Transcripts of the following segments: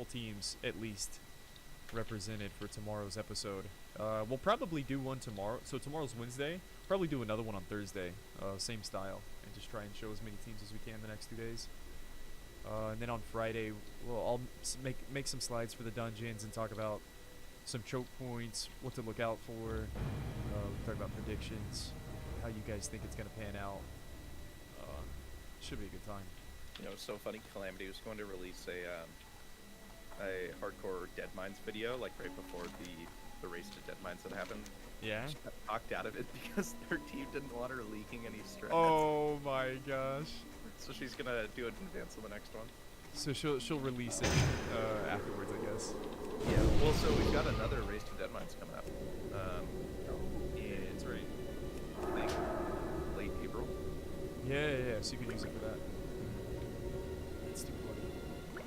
couple teams at least represented for tomorrow's episode. We'll probably do one tomorrow. So tomorrow's Wednesday. Probably do another one on Thursday. Same style, and just try and show as many teams as we can the next 2 days. And then on Friday, I'll make some slides for the dungeons and talk about some choke points, what to look out for. Talk about predictions, how you guys think it's gonna pan out. Should be a good time. You know, it's so funny. Calamity was going to release a hardcore Dead Mines video, like right before the race to Dead Mines that happened. Yeah. She got talked out of it because their team didn't want her leaking any strats. Oh my gosh. So she's gonna do it in advance of the next one. So she'll release it afterwards, I guess. Yeah. Well, so we've got another race to Dead Mines coming up. That's right. I think late April. Yeah. So you can use it for that. That's too funny.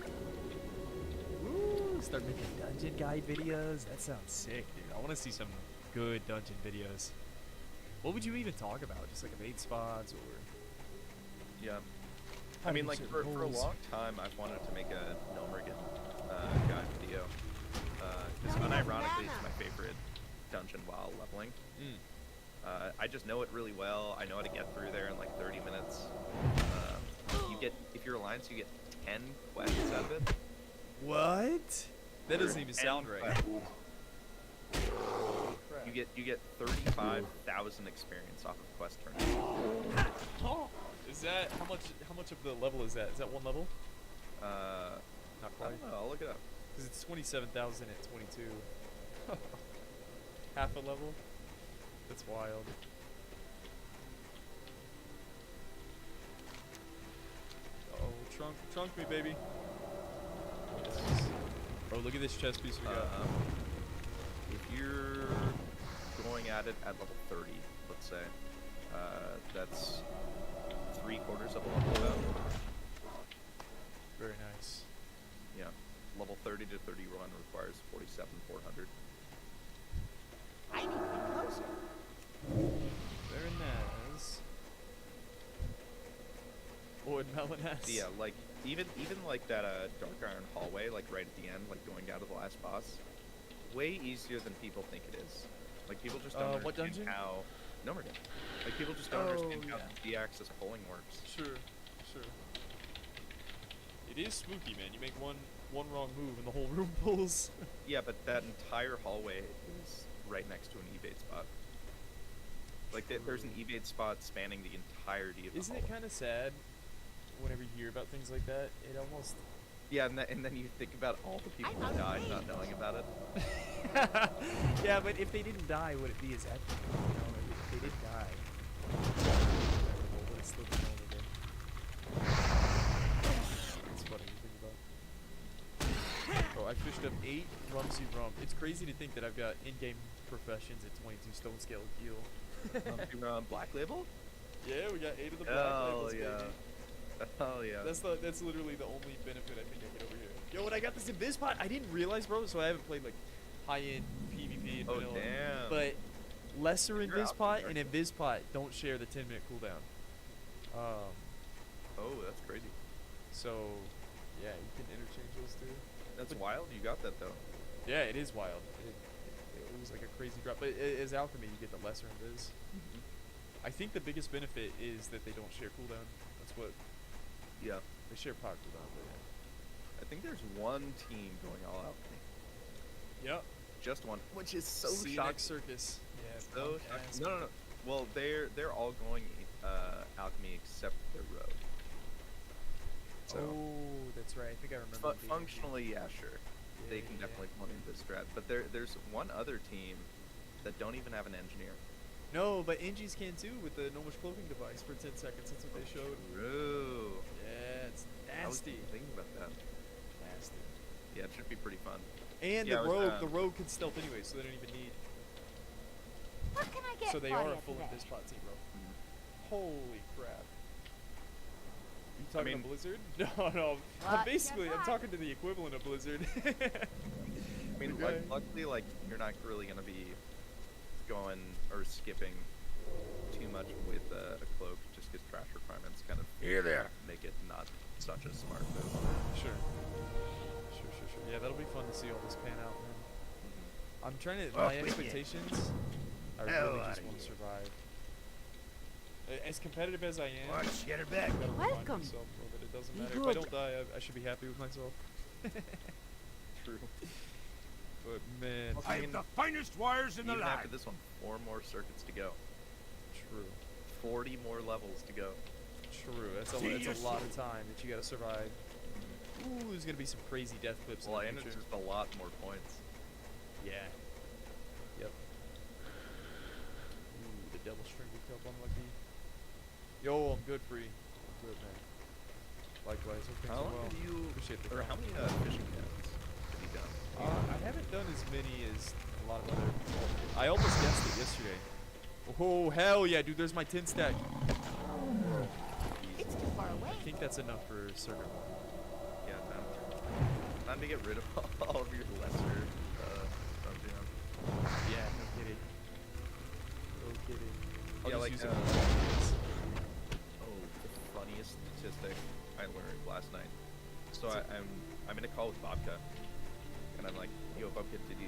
Woo! Start making dungeon guide videos. That sounds sick, dude. I want to see some good dungeon videos. What would you even talk about? Just like evade spots or? Yeah. I mean, like for a long time, I've wanted to make a Gnomrigan guide video. Because unironically, it's my favorite dungeon while leveling. I just know it really well. I know how to get through there in like 30 minutes. If you're Alliance, you get 10 quests out of it. What? That doesn't even sound right. You get 35,000 experience off of quest turns. Is that how much of the level is that? Is that one level? Not quite. I don't know, I'll look it up. Because it's 27,000 at 22. Half a level? That's wild. Oh, trunk me, baby. Oh, look at this chest piece we got. If you're going at it at level 30, let's say, that's 3/4 of a level up. Very nice. Yeah, level 30 to 31 requires 47,400. I need to be closer. Very nice. Lord Melanas. Yeah, like even like that Dark Iron hallway, like right at the end, like going down to the last boss, way easier than people think it is. Like people just don't what understand dungeon? how. No, we're good. Like people just don't understand how the D-axis pulling works. Sure. It is spooky, man. You make one wrong move and the whole room pulls. Yeah, but that entire hallway is right next to an evade spot. Like there's an evade spot spanning the entirety of the Isn't hallway. it kind of sad whenever you hear about things like that? It almost... Yeah, and then you think about all the people who died not knowing about it. Yeah, but if they didn't die, would it be as epic? You know, if they did die, would it still be memorable? It's funny to think about. Oh, I fished up 8 Rumsey Rum. It's crazy to think that I've got in-game professions at 22 stone scale Gil. Black Label? Yeah, we got 8 of the black labels, baby. Hell yeah. That's literally the only benefit I think I get over here. Yo, when I got this Invis pot, I didn't realize, bro, so I haven't played like high-end PvP and vanilla. Damn. But lesser You're Invis out pot there. and Invis pot don't share the 10-minute cooldown. Oh, that's crazy. So yeah, you can interchange those two. That's wild. You got that though. Yeah, it is wild. It was like a crazy drop. But as alchemy, you get the lesser Invis. I think the biggest benefit is that they don't share cooldown. That's what... Yeah. They share power cooldown, but yeah. I think there's one team going all out. Yep. Just one, which is so See you shocking. next circus. Yeah. So punk ass. no. Well, they're all going alchemy except their road. So Oh, that's right. I think I remember. it being- functionally, yeah, sure. They can Yeah. definitely come into this strat. But there's one other team that don't even have an engineer. No, but Engis can too with the gnomish cloaking device for 10 seconds. That's what they showed. True. Yeah, it's I was nasty. thinking about that. Nasty. Yeah, it should be pretty fun. And Yeah, the rogue can stealth anyway, so they don't even need. What can I get So they for are you a full today? Invis pot team, bro. Mhm. Holy crap. You talking mean- to Blizzard? No. What? I'm talking to the equivalent of Blizzard. I mean, Okay. luckily, like, you're not really going to be going or skipping too much with a cloak just because trash requirements kind of make it not such a smart move. Sure. it'll be fun to see all this pan out, man. I'm trying to. Off My with ya. expectations. I Hell really outta just want to here. survive. As competitive as I am, Watch, get her back. I gotta remind Welcome. myself that it doesn't Be matter. If I good. don't die, I should be happy with myself. True. But man, Also, I have the finest wires in the Even after land. this one, 4 more circuits to go. true, 40 more levels to go. true. That's a lot of time that you gotta survive. Ooh, there's gonna be some crazy death clips Well, in and the it's future. just a lot more points. Yeah. Yep. Ooh, the double stringy cup unlucky. Yo, I'm good, free. I'm good, man. Likewise, hope things How are long well. have you, Appreciate the or how comment. many fishing cats have you done? I haven't done as many as a lot of other people. I almost guessed it yesterday. Oh, hell yeah, dude, there's my 10 stack. It's too far away. I think that's enough for circuit one. Yeah, time to get rid of all of your lesser dungeon. Yeah, no kidding. No kidding. I'll Yeah, just like, use it oh, for practice. the funniest statistic I learned last night. So I'm in a call with Bobka, and I'm like, yo, Bobka, did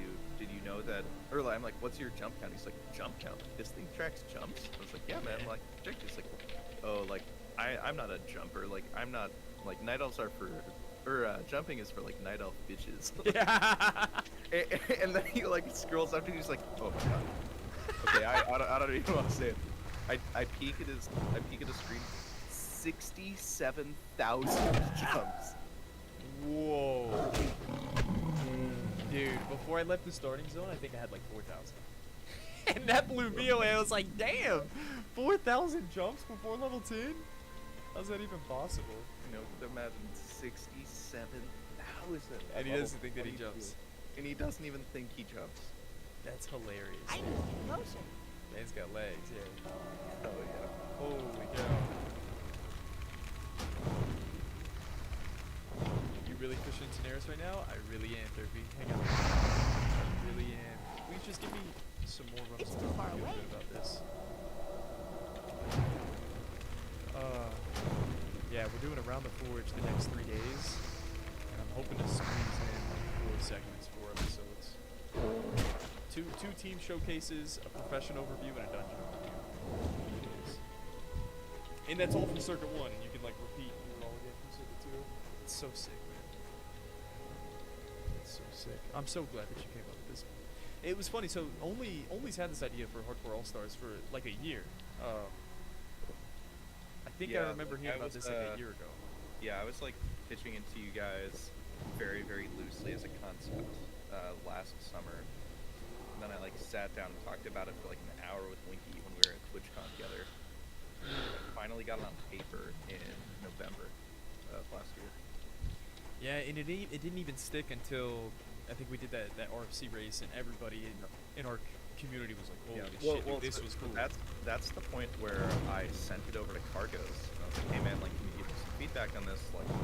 you know that? Or I'm like, what's your jump count? He's like, jump count? This thing tracks jumps? I was like, yeah, man. I'm like, check. He's like, oh, like I'm not a jumper. Like I'm not like night elves are for. Or jumping is for like night elf bitches. Yeah. and then he like scrolls up and he's like, oh my god. Okay, I don't even want to say it. I peek at his screen. 67,000 jumps. Whoa. Dude, before I left the starting zone, I think I had like 4,000. And that blew me away. I was like, damn, 4,000 jumps before level 10? How's that even possible? You know, imagine 67,000. And he doesn't think that he jumps. And he doesn't even think he jumps. That's hilarious. I need to get closer. Man's got legs, yeah. Oh yeah. Holy cow. You really fishing Daenerys right now? I really am, Derpy. Hang on. I really am. Will you just give me some more runs It's of too milk? far I feel away. good about this. Yeah, we're doing Around the Forge the next 3 days. And I'm hoping to squeeze in like 4 segments, 4 episodes. Two team showcases, a profession overview, and a dungeon overview. It is. And that's all from Circuit 1, and you can like repeat and do it all again from Circuit 2. It's so sick, man. It's so sick. I'm so glad that you came up with this. It was funny, so Only's had this idea for Hardcore All-Stars for like a year. I think I Yeah, remember like, hearing I about was, this like a year ago. Yeah, I was like pitching it to you guys very, very loosely as a concept last summer. And then I like sat down and talked about it for like an hour with Winky when we were at TwitchCon together. Finally got it on paper in November of last year. Yeah, and it didn't even stick until I think we did that RFC race, and everybody in our community was like, "Holy shit, dude, this was cool." That's the point where I sent it over to Cargos. I was like, hey man, like, can you give me some feedback on this? Like, I'm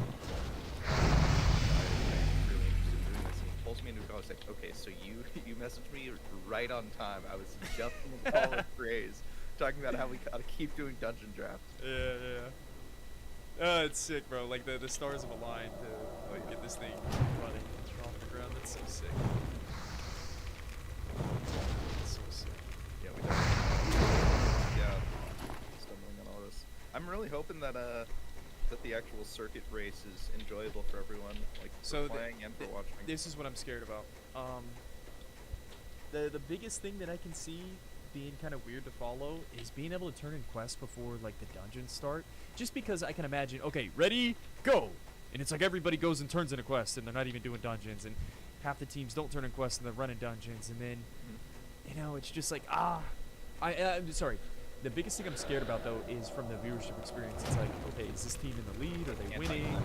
really interested in doing this. And he pulls me into a call. He's like, okay, so you messaged me right on time. I was just in the call with Grays, talking about how we gotta keep doing dungeon drafts. Yeah. It's sick, bro. Like the stars have aligned to like, get this thing running off the ground. That's so sick. That's so sick. Yeah, we definitely. Yeah, stumbling on all this. I'm really hoping that that the actual circuit race is enjoyable for everyone, like for So playing and for watching. This is what I'm scared about. The biggest thing that I can see being kind of weird to follow is being able to turn in quests before like the dungeons start. Just because I can imagine, okay, ready, go, and it's like everybody goes and turns in a quest, and they're not even doing dungeons, and half the teams don't turn in quests and they're running dungeons, and then you know it's just like I'm sorry. The biggest thing I'm scared about though is from the viewership experience. It's like, okay, is this team in the lead? Are they winning?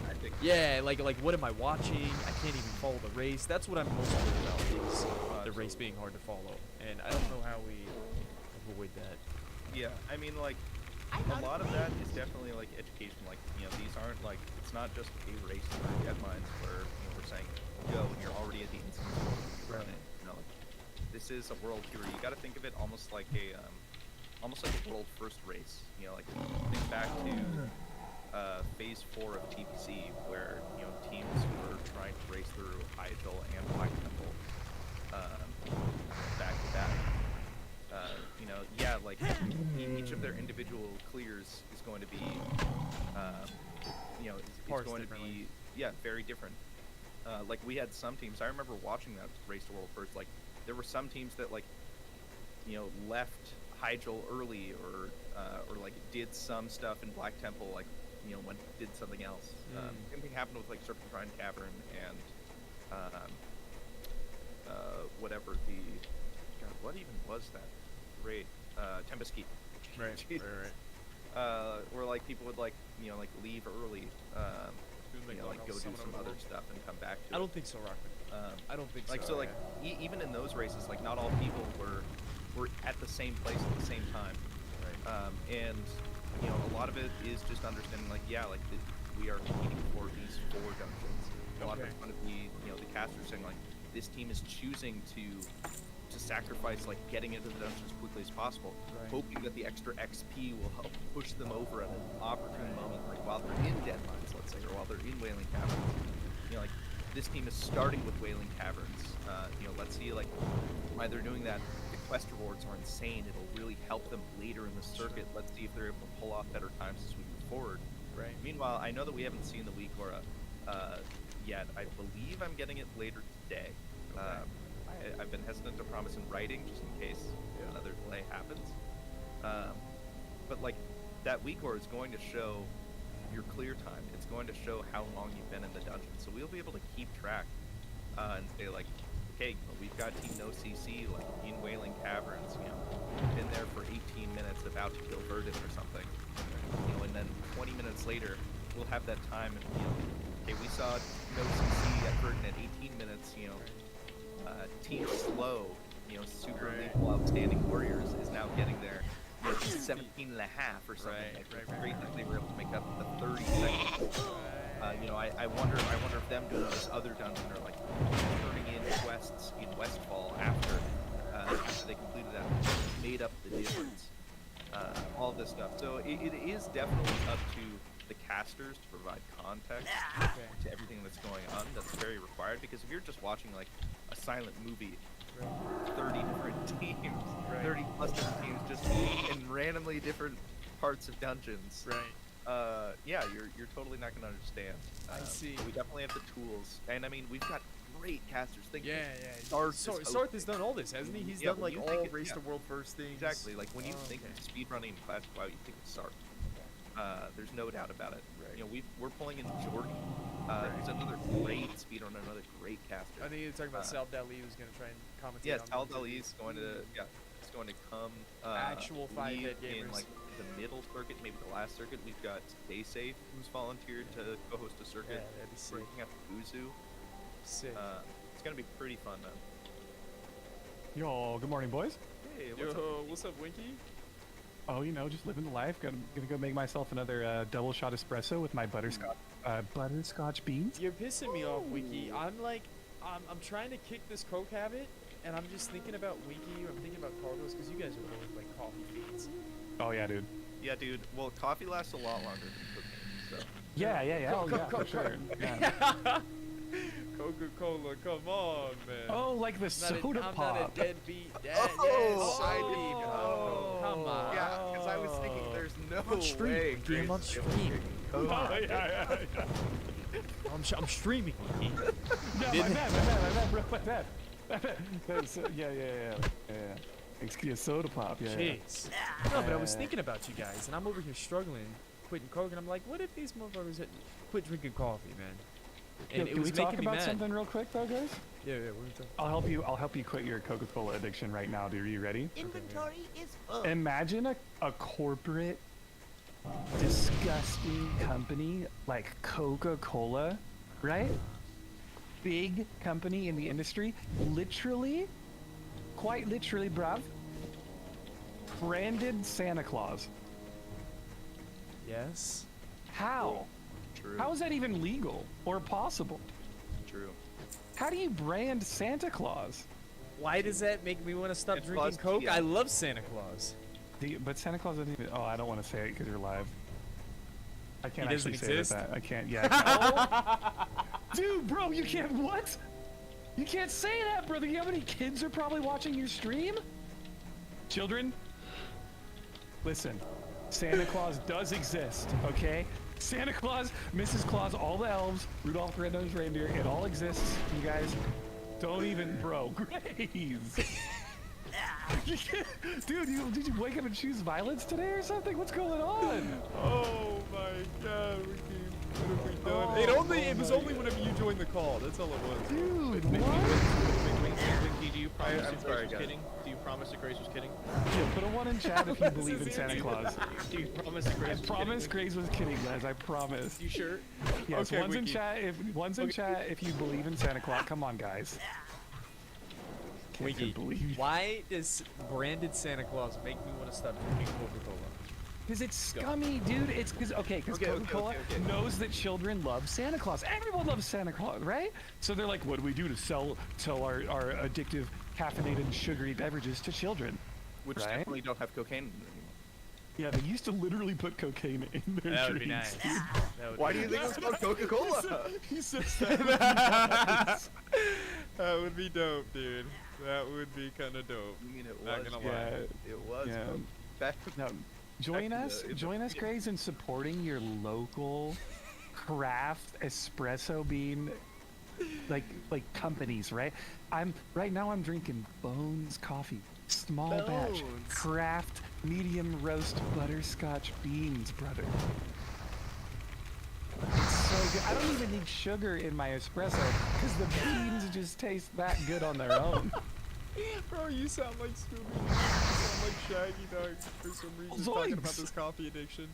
Yeah, like what am I watching? I can't even follow the race. That's what I'm most worried about is the race being hard to follow, and I don't know how we avoid that. Yeah, I mean, like, a lot of that is definitely like education. Like, you know, these aren't like, it's not just a race for deadlines where, you know, we're saying go and you're already at the instant you run it. You know, like, this is a world tour. You got to think of it almost like a world first race. You know, like think back to phase 4 of TPC where, you know, teams were trying to race through Hyjal of their individual clears is going to be, you know, it's Parsed going to differently. be, yeah, very different. Like we had some teams. I remember watching that race to world first. Like there were some teams that like, you know, left Hyjal early or like did some stuff in Black Temple, like you know, did something else. Same thing happened with like Serpentine Cavern and whatever the God, what even was that raid? Tempest Keep. Right. Where like people would like you know like leave early, you know, like go do some other stuff and come back to I it. don't think so, Rockman. I don't think Like so. so like even in those races, like not all people were at the same place at the same time. Right. And you know, a lot of it is just understanding, like, yeah, like we are competing for these 4 dungeons. A lot of it's going to be, you know, the casters saying, like, this team is choosing to sacrifice, like, getting into the dungeon as quickly as possible, hoping that the extra XP will help push them over at an opportune moment, like while they're in Deadlines, let's say, or while they're in Wailing Caverns. You know, like, this team is starting with Wailing Caverns. You know, let's see, like, why they're doing that. The quest rewards are insane. It'll really help them later in the circuit. Let's see if they're able to pull off better times as we move forward. Right. Meanwhile, I know that we haven't seen the week Aura yet. I believe I'm getting it later today. I've been hesitant to promise in writing just in case another delay happens. But like that week Aura is going to show your clear time. It's going to show how long you've been in the dungeon. So we'll be able to keep track and say like, okay, we've got Team No CC like in Wailing Caverns, you know, been there for 18 minutes about to kill Verdant or something, you know, and then 20 minutes later we'll have that time and, you know, okay, we saw No CC at Verdant at 18 minutes, you know, Team Slow, you know, super lethal outstanding warriors is now getting there, you know, 17 and a half or something. It's great that they were able to make up the 30 seconds. You know, I wonder if them doing this other dungeon or like turning in quests in Westfall after they completed that made up the difference. All this stuff. So it is definitely up to the casters to provide context to everything that's going on. That's very required, because if you're just watching like a silent movie, 30 different teams, 30 plus different teams just in randomly different parts of dungeons. Yeah, you're totally not gonna understand. I see. We definitely have the tools, and I mean we've got great casters. Sarth has done all this, hasn't he? He's done like all race to world first things. Exactly. Like when you think of speedrunning in Classic WoW, you think of Sarth. There's no doubt about it. You know, we're pulling in Jordy. Who's another great speedrunner, another great caster. I think you're talking about Sal Dali, who's going to try and commentate. Yeah, on Sal Dali is going to it's going to come actual 5-head in gamers. like the middle circuit, maybe the last circuit. We've got Stay Safe, who's volunteered to co-host a circuit. Yeah, that'd be sick. Breaking up Uzu. Sick. It's gonna be pretty fun, man. Yo, good morning, boys. Hey, What's up, Winky? Oh, you know, just living the life. Gonna go make myself another double shot espresso with my butterscotch beans. You're pissing me off, Winky. I'm like, I'm trying to kick this Coke habit, and I'm just thinking about Winky. I'm thinking about Carlos, because you guys are both like coffee fiends. Oh yeah, dude. Yeah, dude. Well, coffee lasts a lot longer than cooking, so. Yeah. Oh yeah, for sure. Yeah. Coca-Cola, come on, man. Oh, like the soda I'm pop. not a deadbeat dad. Oh, I mean, come on. Yeah, because I was thinking there's no I'm streaming, way. game. I'm streaming. Oh, yeah. I'm streaming. Yeah, my bad. Yeah. Excuse soda pop. Yeah. Jeez. No, but I was thinking about you guys, and I'm over here struggling, quitting Coke, and I'm like, what if these motherfuckers had quit drinking coffee, man? And Can we talk about something real quick, though, guys? Yeah. What are we talking? I'll help you quit your Coca-Cola addiction right now, dude. Are you ready? Inventory is full. Imagine a corporate, disgusting company like Coca-Cola, right? Big company in the industry, literally, quite literally, bruv, branded Santa Claus. Yes. How? True. How is that even legal or possible? True. How do you brand Santa Claus? Why does that make me want to stop It's drinking Claus Coke? Tia. I love Santa Claus. But Santa Claus doesn't even. Oh, I don't want to say it because you're live. I can't He doesn't actually say it exist? that. I can't. Yeah. I can't. Dude, bro, you can't. What? You can't say that, brother. You know how many kids are probably watching your stream? Children? Listen, Santa Claus does exist, okay? Santa Claus, Mrs. Claus, all the elves, Rudolph the Red-Nosed Reindeer, it all exists. You guys don't even, bro. Graze. Dude, did you wake up and choose violence today or something? What's going on? Oh my god, Winky. What have we done? It was only whenever you joined the call. That's all it was. Dude, Winky, what? do you promise I'm that sorry, Grace was guys. kidding? Do you promise that Grace was kidding? Yeah, put a 1 in chat if you believe in Santa Claus. Do you promise that Grace I was promise kidding? Grace was kidding, guys. I promise. You sure? Yes, Okay, one's in Wiki. chat. One's in chat if you believe in Santa Claus. Come on, guys. Winky, believe. why does branded Santa Claus make me want to stop drinking Coca-Cola? Because it's scummy, dude. It's because Coca-Cola okay. knows that children love Santa Claus. Everyone loves Santa Claus, right? So they're like, what do we do to sell our addictive, caffeinated, sugary beverages to children? Which Right? definitely don't have cocaine in them anymore. Yeah, they used to literally put cocaine in their That would be drinks. nice. That would Why be do you think it's called Coca-Cola? He says that would be nice. That would be dope, dude. That would be kind of dope. I mean, it Not was. gonna Yeah, lie. It was. yeah. Back No, join Back in us, the- in the- join us, Grace, in supporting your local craft espresso bean, like companies, right? Right now I'm drinking Bones coffee, small batch, Bones. craft, medium roast butterscotch beans, brother. It's so good. I don't even need sugar in my espresso because the beans just taste that good on their own. Bro, you sound like Scooby. You sound like Shaggy Dog for some reason talking about Zoinks. this coffee addiction.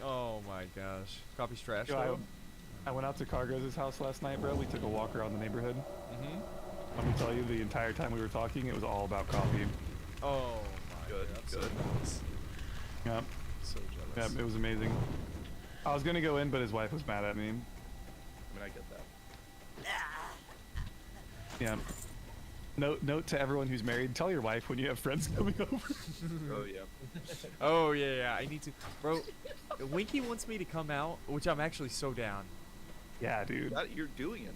Oh my gosh. Coffee's trash Yo, though. I went out to Cargos' house last night, bro. We took a walk around the neighborhood. Mm-hmm. Let me tell you, the entire time we were talking, it was all about coffee. Oh my Good, god. I'm so good. jealous. Yep, So yep, jealous. it was amazing. I was gonna go in, but his wife was mad at me. I mean, I get that. Yeah. Note to everyone who's married: tell your wife when you have friends coming over. Oh yeah. Oh yeah. I need to, bro. Winky wants me to come out, which I'm actually so down. Yeah, dude. You're doing it.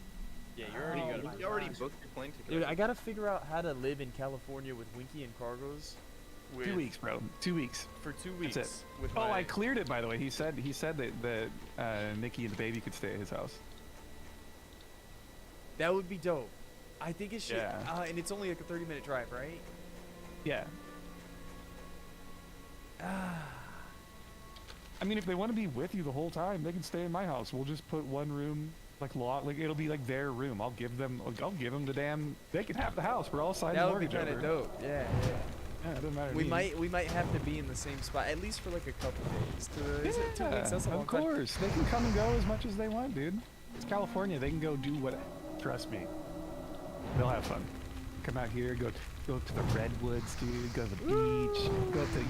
Yeah, you're already Oh got my it. You already gosh. booked your plane ticket. Dude, I gotta figure out how to live in California with Winky and Cargos. 2 weeks, bro. 2 weeks. For 2 weeks. That's it. With Oh, my, I cleared it, by the way. He said that Nikki and the baby could stay at his house. That would be dope. I think it should. Yeah. And it's only like a 30-minute drive, right? Yeah. I mean, if they want to be with you the whole time, they can stay in my house. We'll just put one room, like it'll be like their room. I'll give them the damn. They can have the house. We're all signing That would be mortgage kind of over. dope. Yeah. Yeah, it doesn't matter. to We me. might have to be in the same spot at least for like a couple days. Is it 2 Yeah, weeks? That's a long of time. course. They can come and go as much as they want, dude. It's California. They can go do what. Trust me. They'll have fun. Come out here, go to the redwoods, dude. Go to the beach.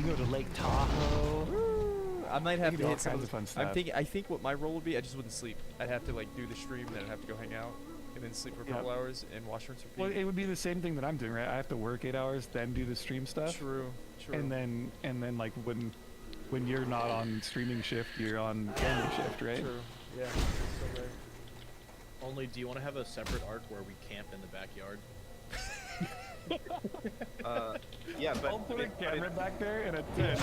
You go to Lake Tahoe. I might have can to do all hit some kinds of of fun the- stuff. I think what my role would be, I just wouldn't sleep. I'd have to like do the stream, then I'd have to go hang out, and then sleep for a couple Yep. hours and wash, rinse, repeat. Well, it would be the same thing that I'm doing, right? I have to work 8 hours, then do the stream stuff, True. and then like when you're not on streaming shift, you're on camera shift, right? True. Yeah. So right. Only, do you want to have a separate arc where we camp in the backyard? Yeah, but I'll put a it- camera back there and a It tent.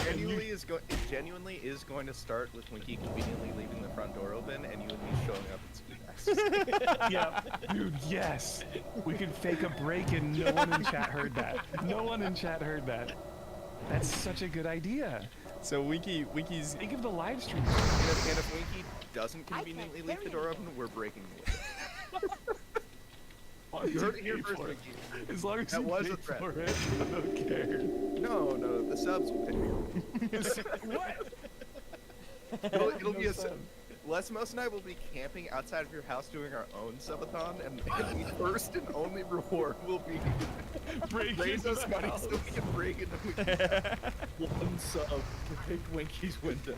genuinely is going to start with Winky conveniently leaving the front door open and you and me showing up in ski masks. Yeah, dude, yes. We could fake a break and no one in chat heard that. No one in chat heard that. That's such a good idea. So Winky's. Think of the live stream. And if Winky doesn't I can't conveniently leave the carry door anything. open, we're breaking the window. You heard it here first, Winky. As long as That you was pay a threat. for it, I don't care. No, the subs will pay. What? It'll be No a subs. Lesmos and I will be camping outside of your house doing our own subathon, and the first and only reward will be Break raise into us the money house. so we can break into Winky's. One sub, break Winky's window.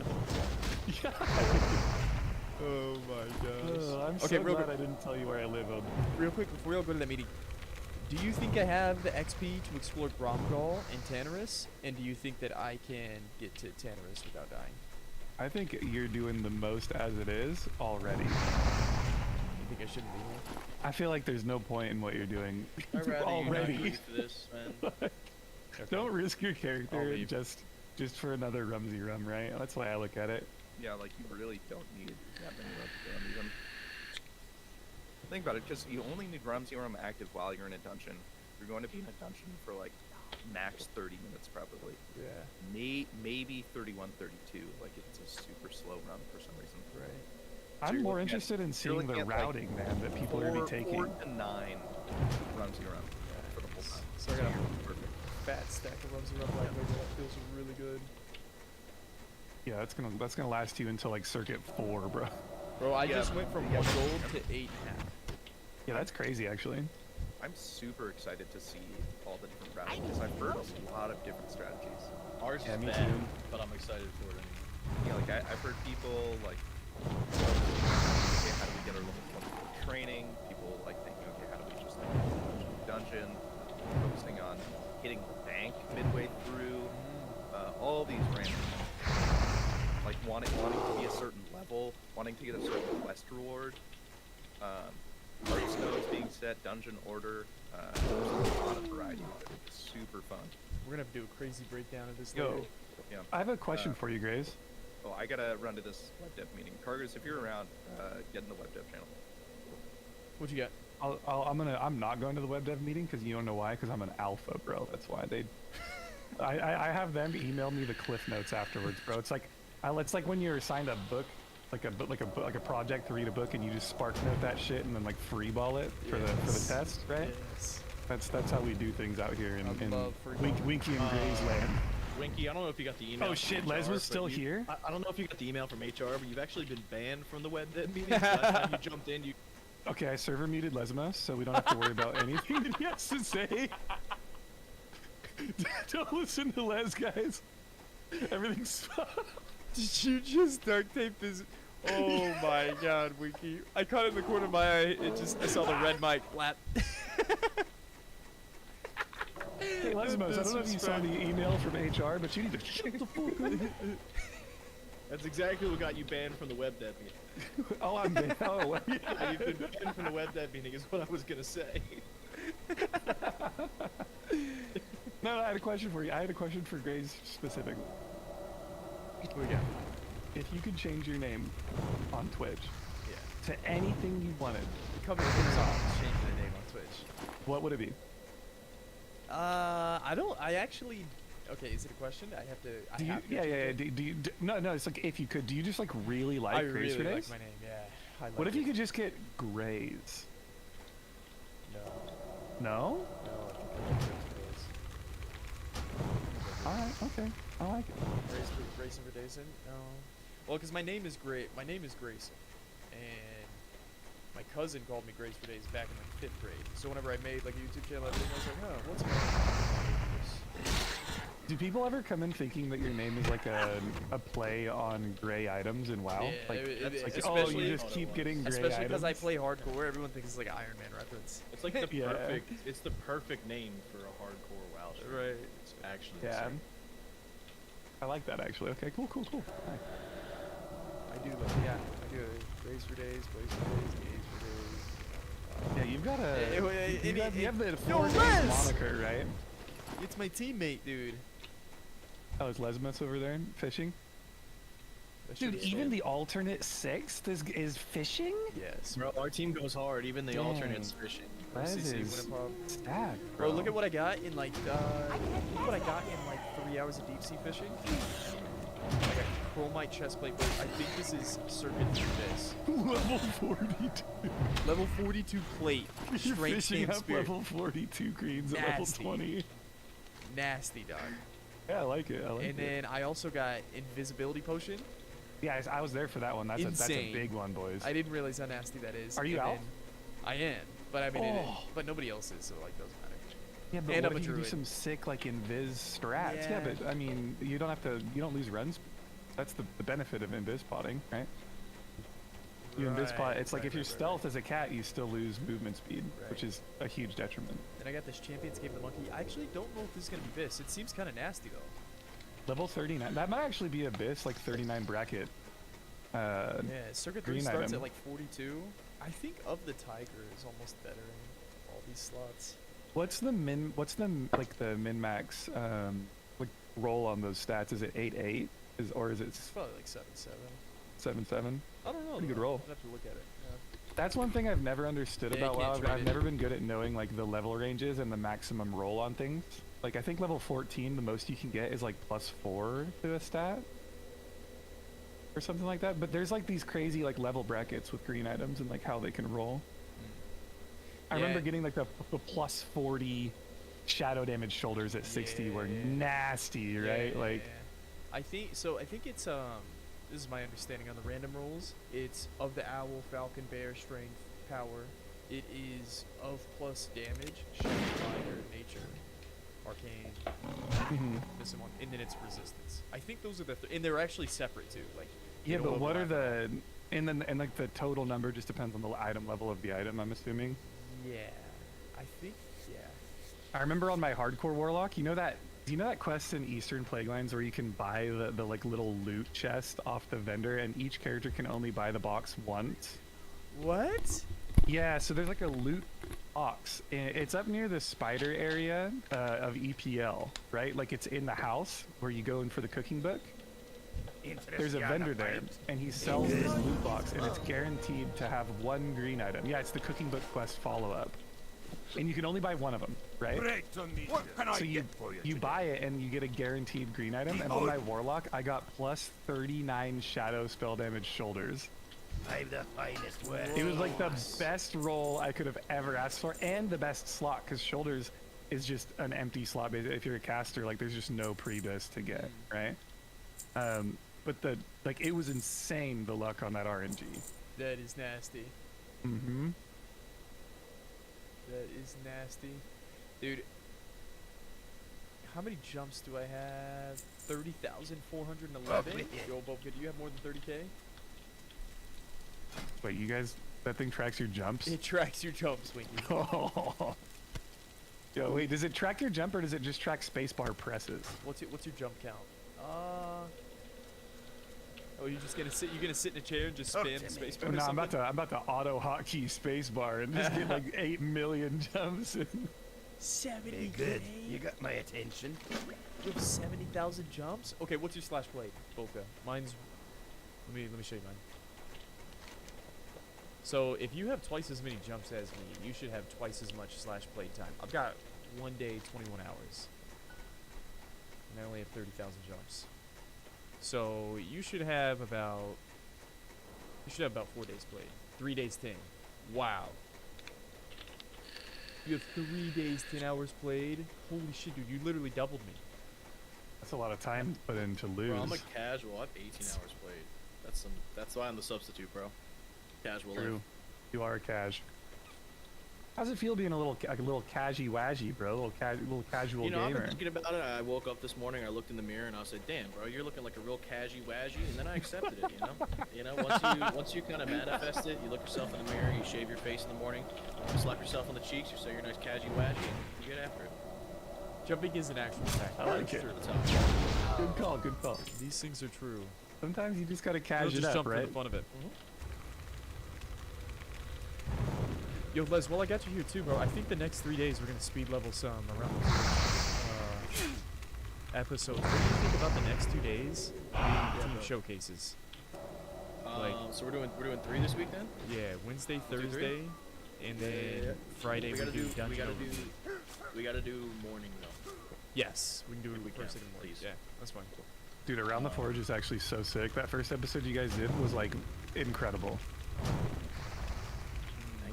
Oh my gosh. I'm Okay, so real glad quick. I didn't tell you where I live. Real quick before we all go to that meeting, do you think I have the XP to explore Gromgal and Tannerus? And do you think that I can get to Tannerus without dying? I think you're doing the most as it is already. You think I shouldn't be here? I feel like there's no point in what you're doing I'd rather you not already. agree to this, man. Don't risk your I'll character leave. just for another Rumsey rum, right? That's the way I look at it. Yeah, like you really don't need that many Rumsey even. Think about it, because you only need Rumsey rum active while you're in a dungeon. You're going to be in a dungeon for like max 30 minutes probably. Yeah. Maybe 31, 32. Like it's a super slow run for some reason. Right. So I'm you're more looking at- interested in you're seeing looking the at, like, routing, man, that people are going to be taking. 4 to 9 Rumsey rum for the whole time. So I got a Perfect. fat stack of Rumsey Rum Black Label. That feels really good. Yeah, that's gonna last you until like circuit 4, bro. Bro, I Yeah, just went from yeah, 1 gold yeah. to 8.5. Yeah, that's crazy actually. I'm super excited to see all the different routing because I've heard a lot of different strategies. Ours Yeah, is me bad, too. but I'm excited for it anyway. Yeah, like I've heard people like, okay, how do we get our level 24 training? People like thinking, okay, how do we just like dungeon? Focusing on hitting the bank midway through. All these random things. Like wanting to be a certain level, wanting to get a certain quest reward. Art stones being set, dungeon order. There's a lot of variety. It's super fun. We're gonna have to do a crazy breakdown of this Yo, later. Yeah. I have a question for you, Graves. Oh, I gotta run to this web dev meeting. Cargos, if you're around, get in the web dev channel. What you got? I'm not going to the web dev meeting because you don't know why. Because I'm an alpha, bro. That's why they. I have them email me the cliff notes afterwards, bro. It's like when you're assigned a book, like a project to read a book, and you just spark note that shit and then like freeball it for the test, right? Yes. That's how we do things out here in love freeball. Winky and Gray's land. Winky, I don't know if you got the email. Oh from shit, HR, Les was but still you- here? I don't know if you got the email from HR, but you've actually been banned from the web dev meeting. Last time you jumped in, you Okay, I server muted Lesmos, so we don't have to worry about anything that he has to say. Don't listen to Les, guys. Everything's fine. Did you just duct tape this? Oh my god, Winky. I caught it in the corner of my eye. I saw the red mic flap. Hey, Lesmos, I don't know if you saw the email from HR, but you need to shut the fuck up. That's exactly what got you banned from the web dev meeting. Oh, I'm dead. Oh, Yeah, you've been banned from the web dev meeting is what I was gonna say. no, I had a question for you. I had a question for Graves specifically. What we got? If you could change your name on Twitch Yeah. to anything you wanted, Come here, change the name on Twitch. what would it be? I actually. Okay, is it a question? I have to. Do you, have to yeah, change yeah, yeah. it? Do you, no, it's like if you could, do you just like really like I Graves really for like days? my name. Yeah. I like What if you it. could just get Graves? No. No? No. I think I like Alright, okay. I like it. Grayson for Dayson? No. Well, because my name is Grayson, and my cousin called me Grace for Days back in like 5th grade. So whenever I made like a YouTube channel, everything, I was like, huh, what's my name? Do people ever come in thinking that your name is like a play on gray items in WoW? Yeah, like, that's like oh, especially- you just keep getting gray Especially because I items? play hardcore, everyone thinks it's like an Iron Man reference. It's like the Yeah. perfect. It's the perfect name for a hardcore WoW stream. Right. It's actually Yeah. insane. I like that actually. Okay, cool. Nice. I do Grace for Days, Blaze for Days, Gaze for Days. Yeah, you've got a. You have the Yo, 4 days Les! moniker, right? It's my teammate, dude. Oh, is Lesmos over there fishing? That Dude, shit is even so- the alternate 6th is fishing? Yes. Bro, our team goes hard. Even the Dang. alternates fishing. That CC, is win a pub. stacked, Bro, look at what I got in like look what I got in like 3 hours of deep sea fishing. I got chromite chestplate, but I think this is circuit through this. Level 42. Level 42 plate. You're Straight fishing team up spirit. level 42 greens at level Nasty. 20. Nasty dog. Yeah, I like it. And then I also got invisibility potion. Yeah, I was there for that one. That's a Insane. big one, boys. I didn't realize how nasty that is. Are you And out? then- I am, but I mean, Oh. but nobody else is, so like doesn't matter. Yeah, but And what I'm a if you do druid. some sick like invis strats? Yeah, Yeah. but I mean, you don't have to. You don't lose runs. That's the benefit of invis potting, right? You invis pot. It's like if you're stealth as a cat, you still lose movement speed, which Right. is a huge detriment. Then I got this Champions Game of the Monkey. I actually don't know if this is gonna be Abyss. It seems kind of nasty though. Level 39. That might actually be abyss, like 39 bracket. Yeah, Circuit 3 green starts item. at like 42. I think of the Tiger is almost better in all these slots. What's the like the min max like roll on those stats? Is it 8-8? Or is it It's probably like 7-7. 7-7? I don't know. Pretty good though. roll. I'd have to look at it. Yeah. That's one thing I've never understood Yeah, you about can't WoW. trade I've it. never been good at knowing like the level ranges and the maximum roll on things. Like I think level 14, the most you can get is like +4 to a stat. Or something like that. But there's like these crazy like level brackets with green items and like how they can roll. I remember Yeah. getting like the +40 shadow damage shoulders at 60 were Yeah. nasty, right? Yeah, Like I think so. I think it's this is my understanding on the random rolls. It's of the owl, falcon, bear, strength, power. It is of plus damage, shadow, fire, nature, arcane, this one, and then it's resistance. I think those are the and they're actually separate too. Like they yeah, don't but what are overlap at all. and like the total number just depends on the item level of the item, I'm assuming. Yeah, I think I remember on my hardcore warlock, do you know that quest in Eastern Plaguelines where you can buy the like little loot chest off the vendor and each character can only buy the box once? What? Yeah, so there's like a loot box. It's up near the spider area of EPL, right? Like it's in the house where you go in for the cooking book. There's a vendor there, and he sells this loot box, and it's guaranteed to have one green item. Yeah, it's the cooking book quest follow-up. And you can only buy one of them, right? What can I So you get for you? you buy it and you get a guaranteed green item. And on my warlock, I got +39 shadow spell damage shoulders. I'm the finest word. It was like the best roll I could have ever asked for, and the best slot because shoulders is just an empty slot. If you're a caster, like there's just no pre-bis to get, right? But it was insane the luck on that RNG. That is nasty. Mm-hmm. That is nasty. Dude, how many jumps do I have? 30,411? Yo, Bob, do you have more than 30k? Wait, you guys, that thing tracks your jumps? It tracks your jumps, Winky. Oh. Yo, wait, does it track your jump or does it just track spacebar presses? What's your jump count? Oh, you're just gonna sit? You're gonna sit in a chair and just spam the space bar? or No, I'm something? about to auto hotkey spacebar and just get like 8 million jumps. 70. Good. You got my attention. You have 70,000 jumps? Okay, what's your slash blade, Boca? Mine's. Let me show you mine. So if you have twice as many jumps as me, you should have twice as much slash blade time. I've got 1 day, 21 hours, and I only have 30,000 jumps. So you should have about 4 days played. 3 days 10. Wow. You have 3 days 10 hours played. Holy shit, dude! You literally doubled me. That's a lot of time put in to lose. Bro, I'm a casual. I have 18 hours played. That's why I'm the substitute, bro. Casual True. life. You are a cash. How's it feel being a little cashy wazzy, bro? A little casual You know, I've gamer. been thinking about it. I woke up this morning, I looked in the mirror, and I said, "Damn, bro, you're looking like a real cashy wazzy." And then I accepted it. You know, once you kind of manifest it, you look yourself in the mirror, you shave your face in the morning, you slap yourself on the cheeks, you say you're a nice cashy wazzy, and you get after it. Jumping is an actual fact. I like It's it. true. That's how. Good call, good call. These things are true. Sometimes you just gotta You'll cash it just up, jump right? for the fun of it. Yo, Les, while I got you here too, bro, I think the next 3 days we're gonna speed level some around episodes. What do you think about the next 2 days? Team showcases. Like- So we're doing 3 this week then. Yeah, Wednesday, We'll do three? Thursday, and then Friday we do dungeon. We gotta do morning though. Yes, we can do it If we first can, thing in the morning. please. Yeah, that's fine. Dude, Around the Forge is actually so sick. That first episode you guys did was like incredible.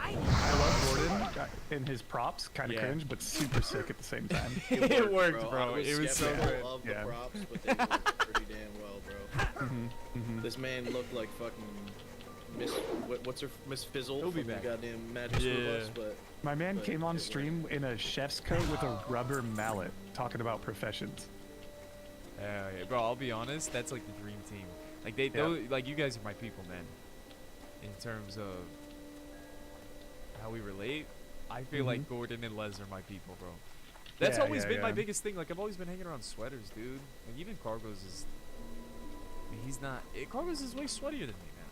I love Gordon and his props, kind of Yeah. cringe, but super sick at the same time. It worked, bro. I was It was so skeptical good. of the Yeah. props, but they worked pretty damn well, bro. This man looked like fucking what's her Miss Fizzle He'll be from the back. goddamn Magic School Yeah. Bus, but My man But came on it stream in a chef's coat with a rubber mallet, talking about professions. Yeah, bro, I'll be honest, that's like the dream team. Like like you guys are my people, man. In terms of how we relate, I feel like Gordon and Les are my people, bro. That's Yeah, always yeah, been my yeah. biggest thing. Like I've always been hanging around sweaters, dude. Like even Cargos is. I mean, he's not. Cargos is way sweatier than me, man.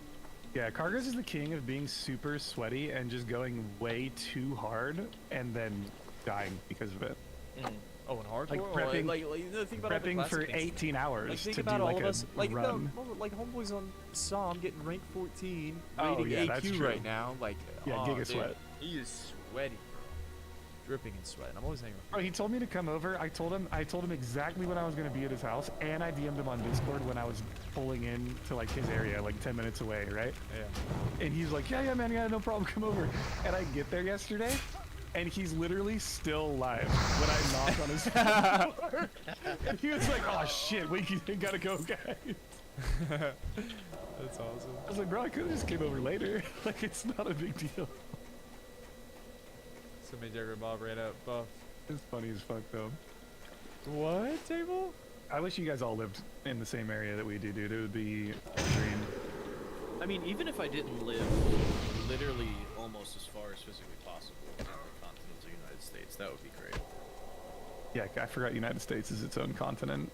Yeah, Kargos is the king of being super sweaty and just going way too hard and then dying because of it. Mhm. Oh, and hardcore. Like Oh, prepping- think about all the Prepping classic for things. 18 hours Like think to about do all like of a us, like run. like homeboys on Psalm getting rank 14, Oh, rating yeah, that's AQ true. right now. Like, Yeah, oh, Giga dude, Sweat. He is sweaty, bro. Dripping in sweat. I'm always hanging with Bro, he told me to come over. I told him exactly when I was gonna be at his house, and I DM'd him on Discord when I was pulling in to like his area, like 10 minutes away, right? Yeah. And he's like, yeah, man, yeah, no problem, come over. And I get there yesterday, and he's literally still live when I knocked on his door. And he was like, oh shit, we gotta go, guys. That's awesome. I was like, bro, I could have just came over later. Like, it's not a big deal. Somebody Jagger Bob ran out buff. It's funny as fuck, though. What, Table? I wish you guys all lived in the same area that we do, dude. It would be a dream. I mean, even if I didn't live literally almost as far as physically possible on the continental United States, that would be great. Yeah, I forgot United States is its own continent.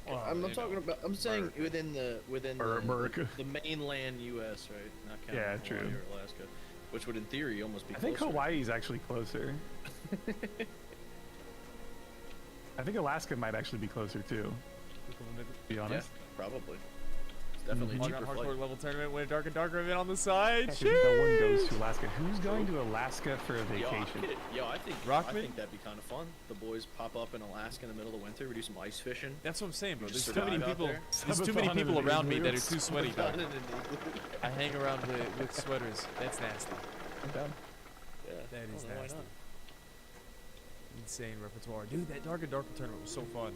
Well, I'm you not talking know, about. I'm saying within Or America. the mainland U.S. Right? Not counting Yeah, Hawaii true. or Alaska, which would in theory almost be. I think closer. Hawaii's actually closer. I think Alaska might actually be closer too, to be Yeah, honest. probably. It's definitely Log on cheaper flight. hardcore level tournament, win a Dark and Darker event on the side. Heck, no one goes to Alaska. Who's going to Alaska for a vacation? I think Rockman? I think that'd be kind of fun. The boys pop up in Alaska in the middle of winter. We do some ice fishing. That's what I'm saying, bro. Just There's too many survive out people. there. There's too many Subathon people in around me that are igloos. too sweaty, dog. Done in an igloo. I hang around with sweaters. That's nasty. I'm down. Yeah, That I is don't know why nasty. not. Insane repertoire, dude. That Dark and Darker tournament was so fun.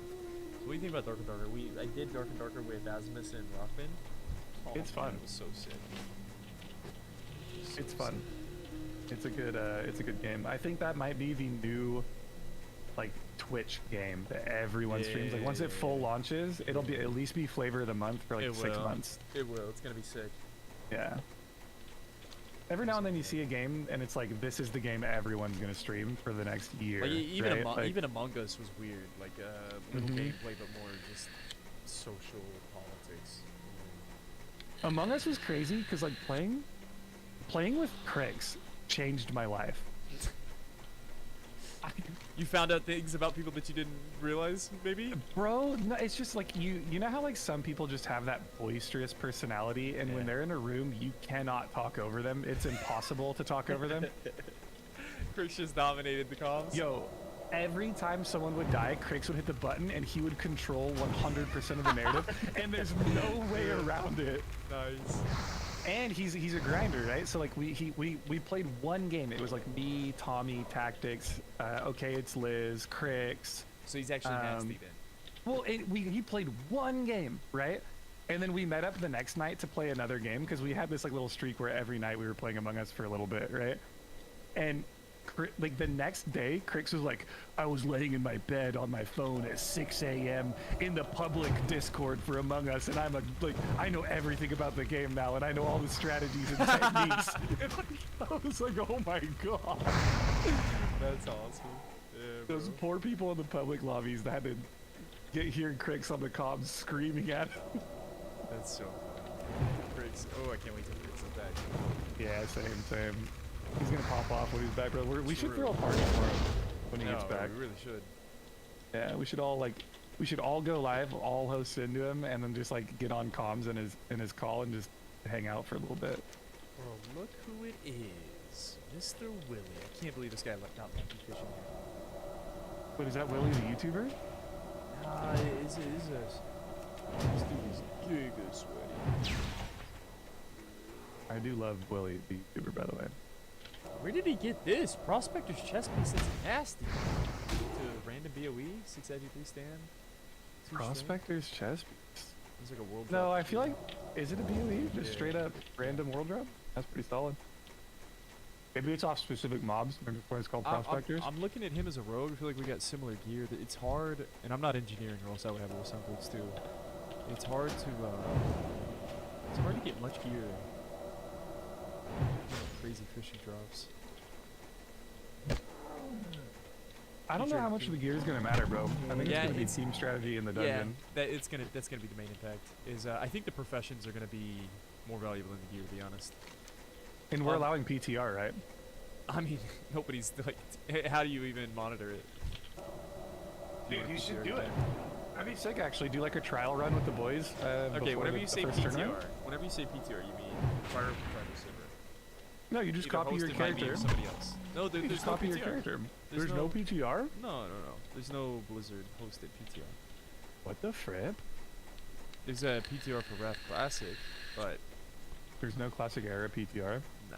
So what do you think about Dark and Darker? I did Dark and Darker with Asmus and Rockman. Oh, It's man, fun. It was so sick. It was so It's fun. sick. It's a good game. I think that might be the new, like, Twitch game that everyone streams. Like, once it full Yeah. launches, it'll be at least be flavor of the month for like It 6 will. months. It will. It's gonna be sick. Yeah. Every now and then you see a game and it's like, this is the game everyone's gonna stream for the next year. Like even right? Like, even Among Us was weird. Like little Mhm. gameplay, but more just social politics. Among Us was crazy because like playing with Craigs changed my life. You found out things about people that you didn't realize, maybe? Bro, no, it's just like you know how like some people just have that boisterous personality and when Yeah. they're in a room you cannot talk over them. It's impossible to talk over them. Chris just dominated the comms. Yo, every time someone would die, Crix would hit the button and he would control 100% of the narrative and there's no way around it. Nice. And he's a grinder, right? So like we played one game. It was like me, Tommy, Tactics, okay, it's Liz, Crix. So he's actually nasty then. Well, he played one game, right? And then we met up the next night to play another game because we had this like little streak where every night we were playing Among Us for a little bit, right? And like the next day, Crix was like, I was laying in my bed on my phone at 6 a.m. in the public Discord for Among Us, and I know everything about the game now, and I know all the strategies and techniques. And, like, I was like, oh my god. That's awesome. Yeah, Those bro. poor people in the public lobbies that had to hear Crix on the comms screaming at him. That's so funny. Chris. Oh, I can't wait till Chris is back. Yeah, same. He's gonna pop off when he's back, bro. We should True. throw a party for him when he No, gets back. we really should. Yeah, we should all go live, all host into him, and then just like get on comms in his call and just hang out for a little bit. Bro, look who it is. Mr. Willie. I can't believe this guy left out monkey fishing here. What is that, Willie the YouTuber? Nah, this dude is giga sweaty. I do love Willie the YouTuber, by the way. Where did he get this? Prospector's chest piece, that's nasty. To random BOE, 6 IG 3 stand. 2 Prospector's chest. It's like a world No, drop. I feel like, is it a BOE? Just Yeah. straight up random world drop? That's pretty solid. Maybe it's off specific mobs. Maybe that's why it's called Prospectors. I'm looking at him as a rogue. I feel like we got similar gear. It's hard, and I'm not engineering, or else I would have all sound boots too. It's hard to get much gear. You know, crazy fishing drops. I don't know Future how much of team. the gear is gonna matter, bro. I think Yeah, it's gonna be it's- team strategy in the dungeon. Yeah, that's gonna be the main impact. Is I think the professions are gonna be more valuable than the gear, to be honest. And we're allowing PTR, right? I mean, nobody's like. How do you even monitor it? Dude, you should PTR do it. time. That'd be sick, actually. Do like a trial run with the boys. Okay, before whenever the you say first tournament. whenever you say PTR, you mean Fire Tribal Server. No, you just Either copy your hosted by me or character. somebody else. No, You there's just no copy PTR. your character. There's There's no no- PTR? No. There's no Blizzard hosted PTR. What the fripp? There's a PTR for Wrath Classic, but There's no classic era PTR. nah.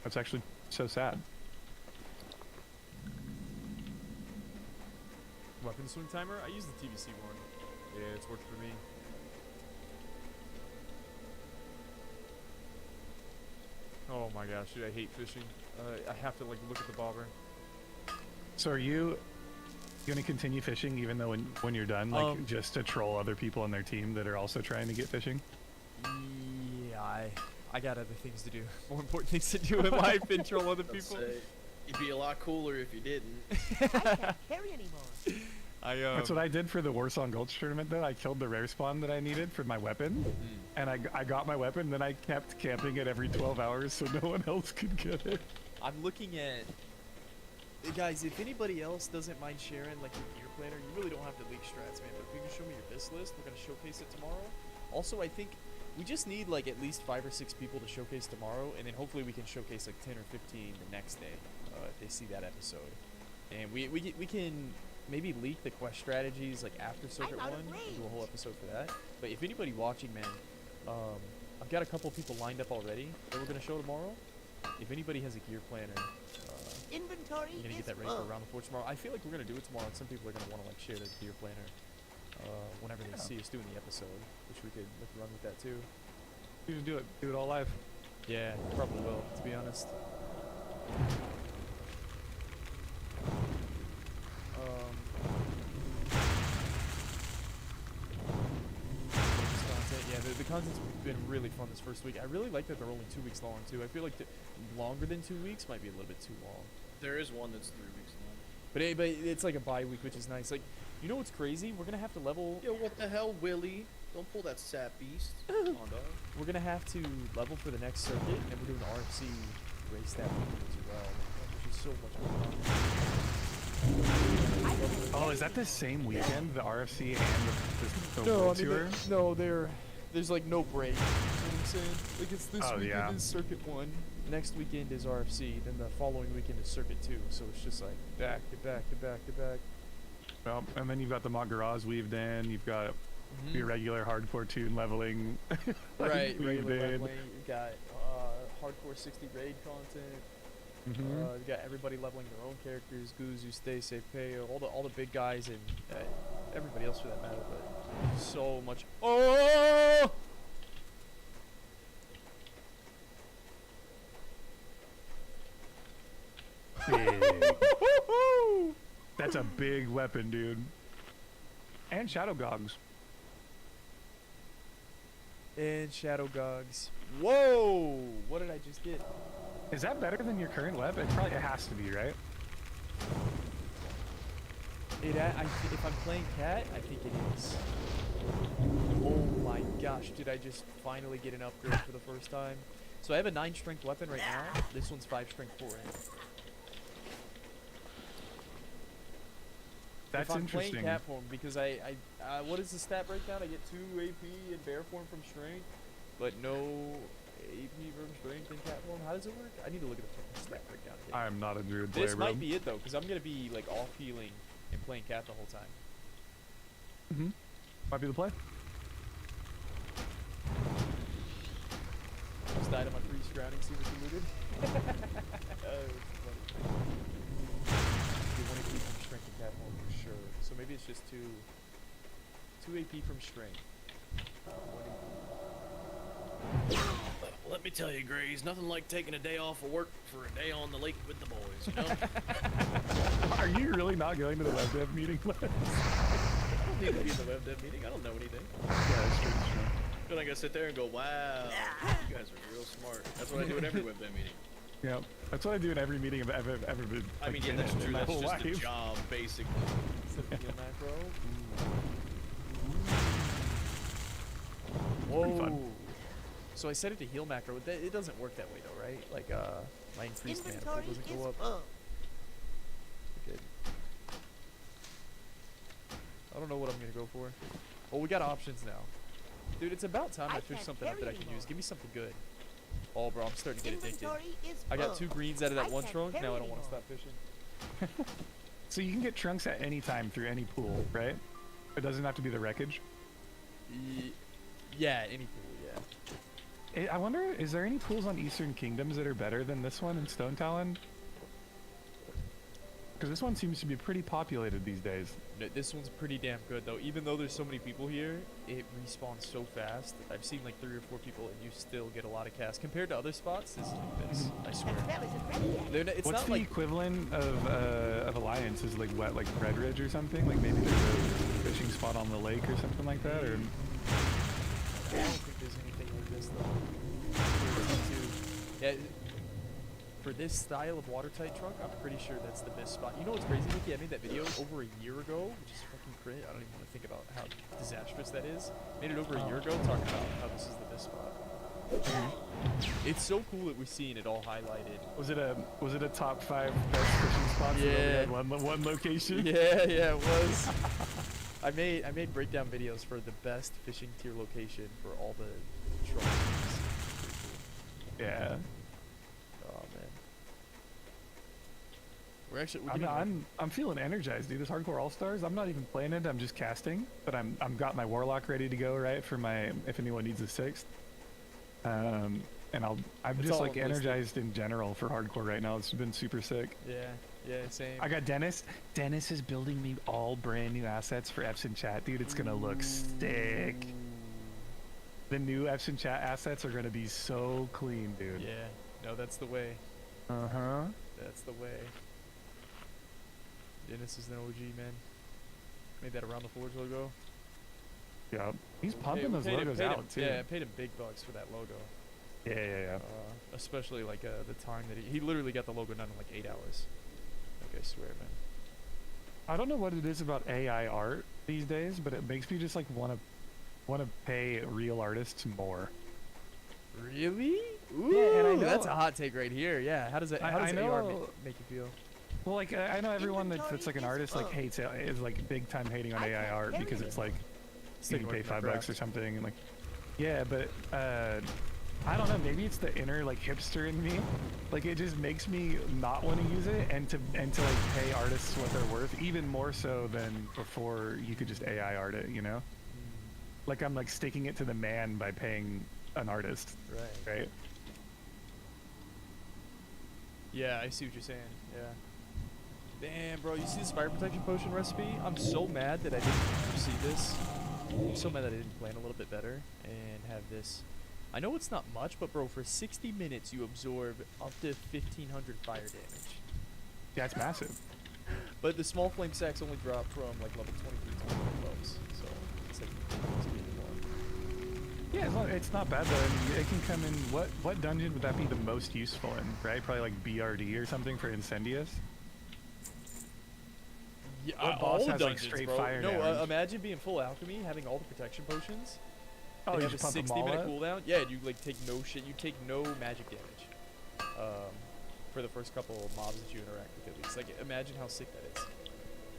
That's actually so sad. Weapon swing timer? I use the TVC one. Yeah, it's worked for me. Oh my gosh, dude, I hate fishing. I have to like look at the bobber. So are you gonna continue fishing even though when you're done, like just to troll other people on their team that are also trying to get fishing? Yeah, I got other things to do. More important things to do in life than troll other Let's people. say, you'd be a lot cooler if you didn't. I can't carry anymore. That's what I did for the Warsaw Gulch tournament though. I killed the rare spawn that I needed for my weapon. And I got my weapon, then I kept camping it every 12 hours so no one else could get it. I'm looking at guys. If anybody else doesn't mind sharing like your gear planner, you really don't have to leak strats, man. But if you can show me your BIS list, we're gonna showcase it tomorrow. Also, I think we just need like at least 5 or 6 people to showcase tomorrow, and then hopefully we can showcase like 10 or 15 the next day if they see that episode. And we can maybe leak the quest strategies like after Circuit out 1 of and do a range. whole episode for that. But if anybody watching, man, I've got a couple people lined up already that we're gonna show tomorrow. If anybody has a gear planner, Inventory you're gonna is get that ready for full. Around the Forge tomorrow. I feel like we're gonna do it tomorrow, and some people are gonna want to like share their gear planner whenever they see us doing the episode, which we could run with that too. You just do it all live. Yeah, probably will, to be honest. Content, yeah, the content's been really fun this first week. I really like that they're only 2 weeks long too. I feel like longer than 2 weeks might be a little bit too long. There is one that's 3 weeks long. But it's like a bye week, which is nice. Like, you know what's crazy? We're gonna have to level. Yo, what the hell, Willie? Don't pull that sap beast. Come on, dog. We're gonna have to level for the next circuit, and we're doing the RFC race that weekend as well, which is so much fun. Oh, is that the same weekend, the RFC and the World Tour? There's like no break. You know what I'm saying? Like it's this Oh, weekend yeah. is Circuit 1, next weekend is RFC, then the following weekend is Circuit 2. So it's just like back to back to back to back. Well, and then you've got the Montgaras weaved in. You've got your regular hardcore tune leveling. Right, weaved regular in. leveling. You've got hardcore 60 raid content. You got everybody leveling their own characters. Guzu, Stay Safe, Pay, all the big guys, and everybody else for that matter. But so much. Oh! Big. That's a big weapon, dude. And Shadow Gogs. And Shadow Gogs. Whoa! What did I just get? Is that better than your current weapon? It has to be, right? If I'm playing Cat, I think it is. Oh my gosh, did I just finally get an upgrade for the first time? So I have a 9 strength weapon right now. This one's 5 strength 4. That's if I'm interesting. playing cat form, because what is the stat breakdown? I get 2 AP in bear form from strength, but no AP from strength in cat form. How does it work? I need to look at the stat breakdown again. I'm not a druid player, This bro. might be it though, because I'm gonna be like off healing and playing cat the whole time. Might be the play. Just died on my freeze drowning, see what you looted. It's funny. You want to keep from strength and cat form for sure. So maybe it's just 2 AP from strength. Let me tell you, Grays, nothing like taking a day off of work for a day on the lake with the boys, you know? Are you really not going to the web dev meeting? I don't need to be in the web dev meeting. I don't know anything. Yeah, that's true. That's true. I'm not gonna sit there and go, wow, you guys are real smart. That's what I do at every web dev meeting. Yeah, that's what I do in every meeting I've ever been. I mean, yeah, been that's in true. my That's whole just a life. job, basically. Except heal macro. Pretty Whoa. fun. So I set it to heal macro. It doesn't work that way though, right? Like My increased mana Inventory pool doesn't is go up. full. Okay. I don't know what I'm gonna go for. Well, we got options now. Dude, it's about time I I fish can't something up carry that I can anymore. use. Give me something good. Oh, bro, I'm starting to get addicted. Inventory is I got full. 2 greens out of that I one can't trunk. carry Now I don't want to anymore. stop fishing. So you can get trunks at any time through any pool, right? It doesn't have to be the wreckage. Yeah, any pool, yeah. I wonder, is there any pools on Eastern Kingdoms that are better than this one in Stone Talon? Because this one seems to be pretty populated these days. No, this one's pretty damn good, though. Even though there's so many people here, it respawns so fast. I've seen like 3 or 4 people, and you still get a lot of casts. Compared to other spots, this is like this, I swear. The spell isn't ready yet. It's What's not the like... equivalent of Alliance? Is like what, like Red Ridge or something? Like maybe there's a fishing spot on the lake or something like that, or I don't think there's anything like this, though. Yeah, for this style of watertight trunk, I'm pretty sure that's the best spot. You know what's crazy, Mickey? I made that video over a year ago, which is fucking crazy. I don't even want to think about how disastrous that is. Made it over a year ago, talking about how this is the best spot. It's so cool that we're seeing it all highlighted. was it a top 5 best fishing spots? Yeah. That only had one location. Yeah, it was. I made breakdown videos for the best fishing tier location for all the trunks. Yeah. Oh man. We're I'm feeling energized, dude. This hardcore all stars. I'm not even playing it. I'm just casting, but I'm got my warlock ready to go, right? For my if anyone needs a 6th. And I'm It's just all like enlisted. energized in general for hardcore right now. It's been super sick. Yeah, same. I got Dennis. Dennis is building me all brand new assets for Epson Chat, dude. It's gonna look sick. The new Epson Chat assets are gonna be so clean, dude. Yeah, no, that's the way. Uh-huh. That's the way. Dennis is an OG, man. Made that Around the Forge logo. Yep. He's pumping We those paid him- logos paid out him- too. Yeah, I paid him big bucks for that logo. Yeah. Especially like the time that he literally got the logo done in like 8 hours. Like I swear, man. I don't know what it is about AI art these days, but it makes me just like want to pay real artists more. Really? Ooh, Yeah, and I know- that's a hot take right here. Yeah, how does I AR know- make you feel? Well, like I know everyone that's like an Inventory artist is like full. hates it, is like big time hating on I AI can't art carry because it. it's like It's you taking can away pay from $5 craft. or something, and like yeah, but I don't know, maybe it's the inner like hipster in me. Like it just makes me not want to use it and to like pay artists what they're worth, even more so than before you could just AI art it, you know? Like I'm like sticking it to the man by paying an artist, right? Yeah, I see what you're saying. Yeah. Damn, bro, you see this fire protection potion recipe? I'm so mad that I didn't see this. I'm so mad that I didn't plan a little bit better and have this. I know it's not much, but bro, for 60 minutes you absorb up to 1,500 fire damage. Yeah, it's massive. But the small flame sacks only drop from like level 23 to 25 bucks, so it's like it's getting more. Yeah, it's not bad though. I mean, it can come in. What dungeon would that be the most useful in? Right, probably like BRD or something for Incendious. Yeah, What boss all the has, like, dungeons, straight bro. fire No, damage? imagine being full alchemy, having all the protection potions. Oh, They you have a just pump them 60 all minute up? cooldown. Yeah, you like take no shit. You take no magic damage. For the first couple of mobs that you interact with, at least. Like, imagine how sick that is.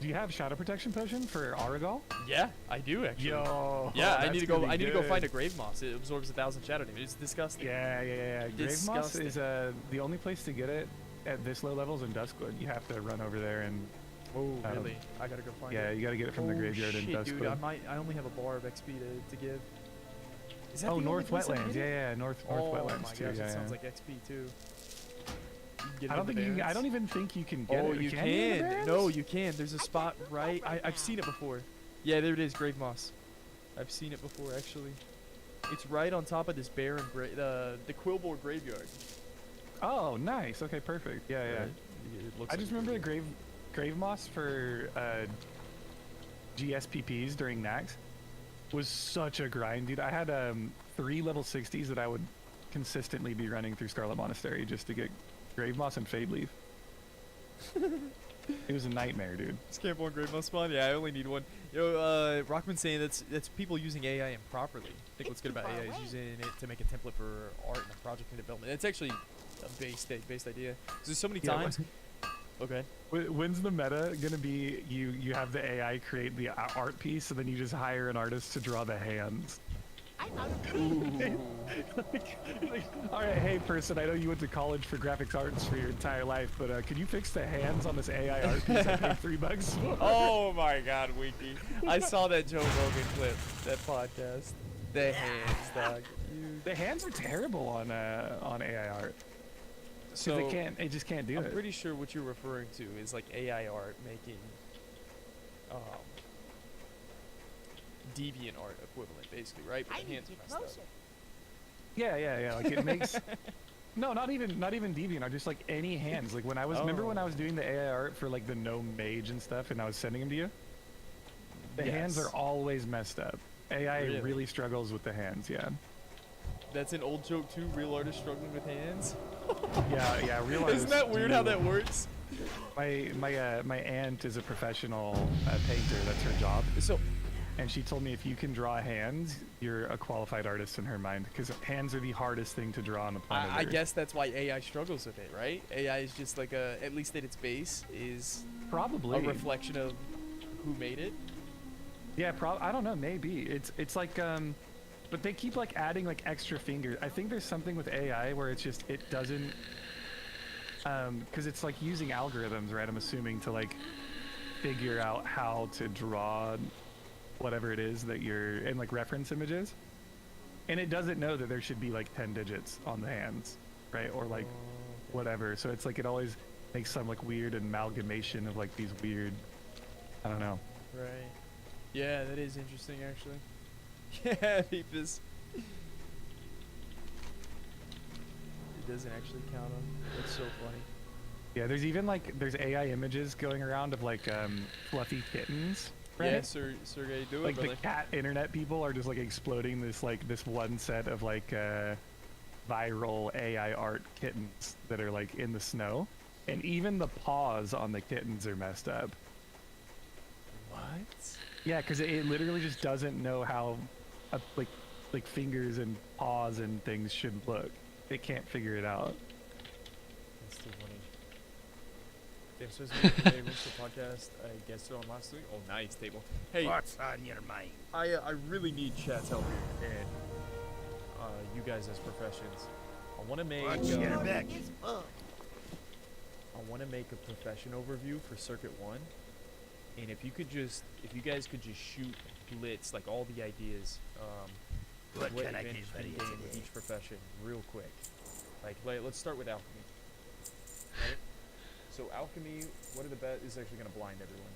Do you have Shadow Protection Potion for Aragal? Yeah, I do actually. Yo. Yeah, I that's need to go. gonna be I need to go find a good. grave moss. It absorbs 1,000 shadow damage. It's disgusting. Yeah. Grave Moss Disgusting. is the only place to get it at this low levels in Duskwood. You have to run over there and Oh, Um, really? I gotta go find it. yeah, you got to get it from the Oh, graveyard in shit, Duskwood. dude. I only have a bar of XP to give. Is that Oh, the only North place I can Wetlands. get it? Yeah, North Oh Wetlands my too. gosh, Yeah, that sounds yeah. like XP too. You can get it I don't in the think you. I Barrens? don't even think you can get Oh, it. you in the can. Barrens? No, you can. There's a spot right. I've seen it before. Yeah, there it is. Grave moss. I've seen it before actually. It's right on top of this barren the Quillboard graveyard. Oh, nice. Okay, perfect. Yeah. Right? It looks I like just a remember the graveyard. grave moss for GSPPs during Nax was such a grind, dude. I had 3 level 60s that I would consistently be running through Scarlet Monastery just to get grave moss and fade leaf. It was a nightmare, dude. Scamp on grave moss spawn. Yeah, I only need one. Yo, Rockman's saying that's people using AI improperly. I think what's good about AI is using it to make a template for art and a project in development. It's actually based idea. There's so many Yeah, times. Okay. When's the meta gonna be? You have the AI create the art piece, and then you just hire an artist to draw the hands. I'm out of green. All right, hey person, I know you went to college for graphics arts for your entire life, but could you fix the hands on this AI art piece I paid $3 for? Oh my God, Wiki! I saw that Joe Rogan clip, that podcast. The hands, dog. The hands are terrible on AI art. So It just can't do I'm it. pretty sure what you're referring to is like AI art making deviant art equivalent, basically, right? But I the need hands to are get messed up. closer. Yeah. Like it makes. No, not even deviant art. Just like any hands. Like when I was remember when I was doing the AI art for like the gnome mage and stuff, and I was sending them to you. The hands Yes. are always messed up. AI Really? really struggles with the hands. Yeah. That's an old joke too. Real artists struggling with hands. Yeah. Real Isn't that artists weird do- how that works? My aunt is a professional painter. That's her job. So And she told me if you can draw hands, you're a qualified artist in her mind, because hands are the hardest thing to draw on the planet. I Earth. guess that's why AI struggles with it, right? AI is just like at least at its base, is Probably. a reflection of who made it. Yeah, I don't know. Maybe it's like but they keep like adding like extra fingers. I think there's something with AI where it's just it doesn't because it's like using algorithms, right? I'm assuming to like figure out how to draw whatever it is that you're in, like reference images, and it doesn't know that there should be like 10 digits on the hands, right? Or like whatever. So it's like it always makes some like weird amalgamation of like these weird, I don't know. Right. Yeah, that is interesting, actually. Yeah, peep this. It doesn't actually count them. That's so funny. Yeah, there's even like there's AI images going around of like fluffy kittens. Right? Yeah, Sergey, do Like it, the brother. cat internet people are just like exploding this one set of like viral AI art kittens that are like in the snow, and even the paws on the kittens are messed up. What? Yeah, because it literally just doesn't know how like fingers and paws and things should look. It can't figure it out. That's too funny. Damn, so today reached the podcast I guessed it on last week. Oh, nice, table. Hey, What's on your mind? I really need chat's help here, and you guys as professions. I want to make Watch your Morning back. is fun. I want to make a profession overview for Circuit 1. And if you guys could just shoot blitz like all the ideas, What what can I do advantage for can you gain with today? each profession real quick. Like let's start with alchemy. Right? So alchemy, what are the best? This is actually gonna blind everyone.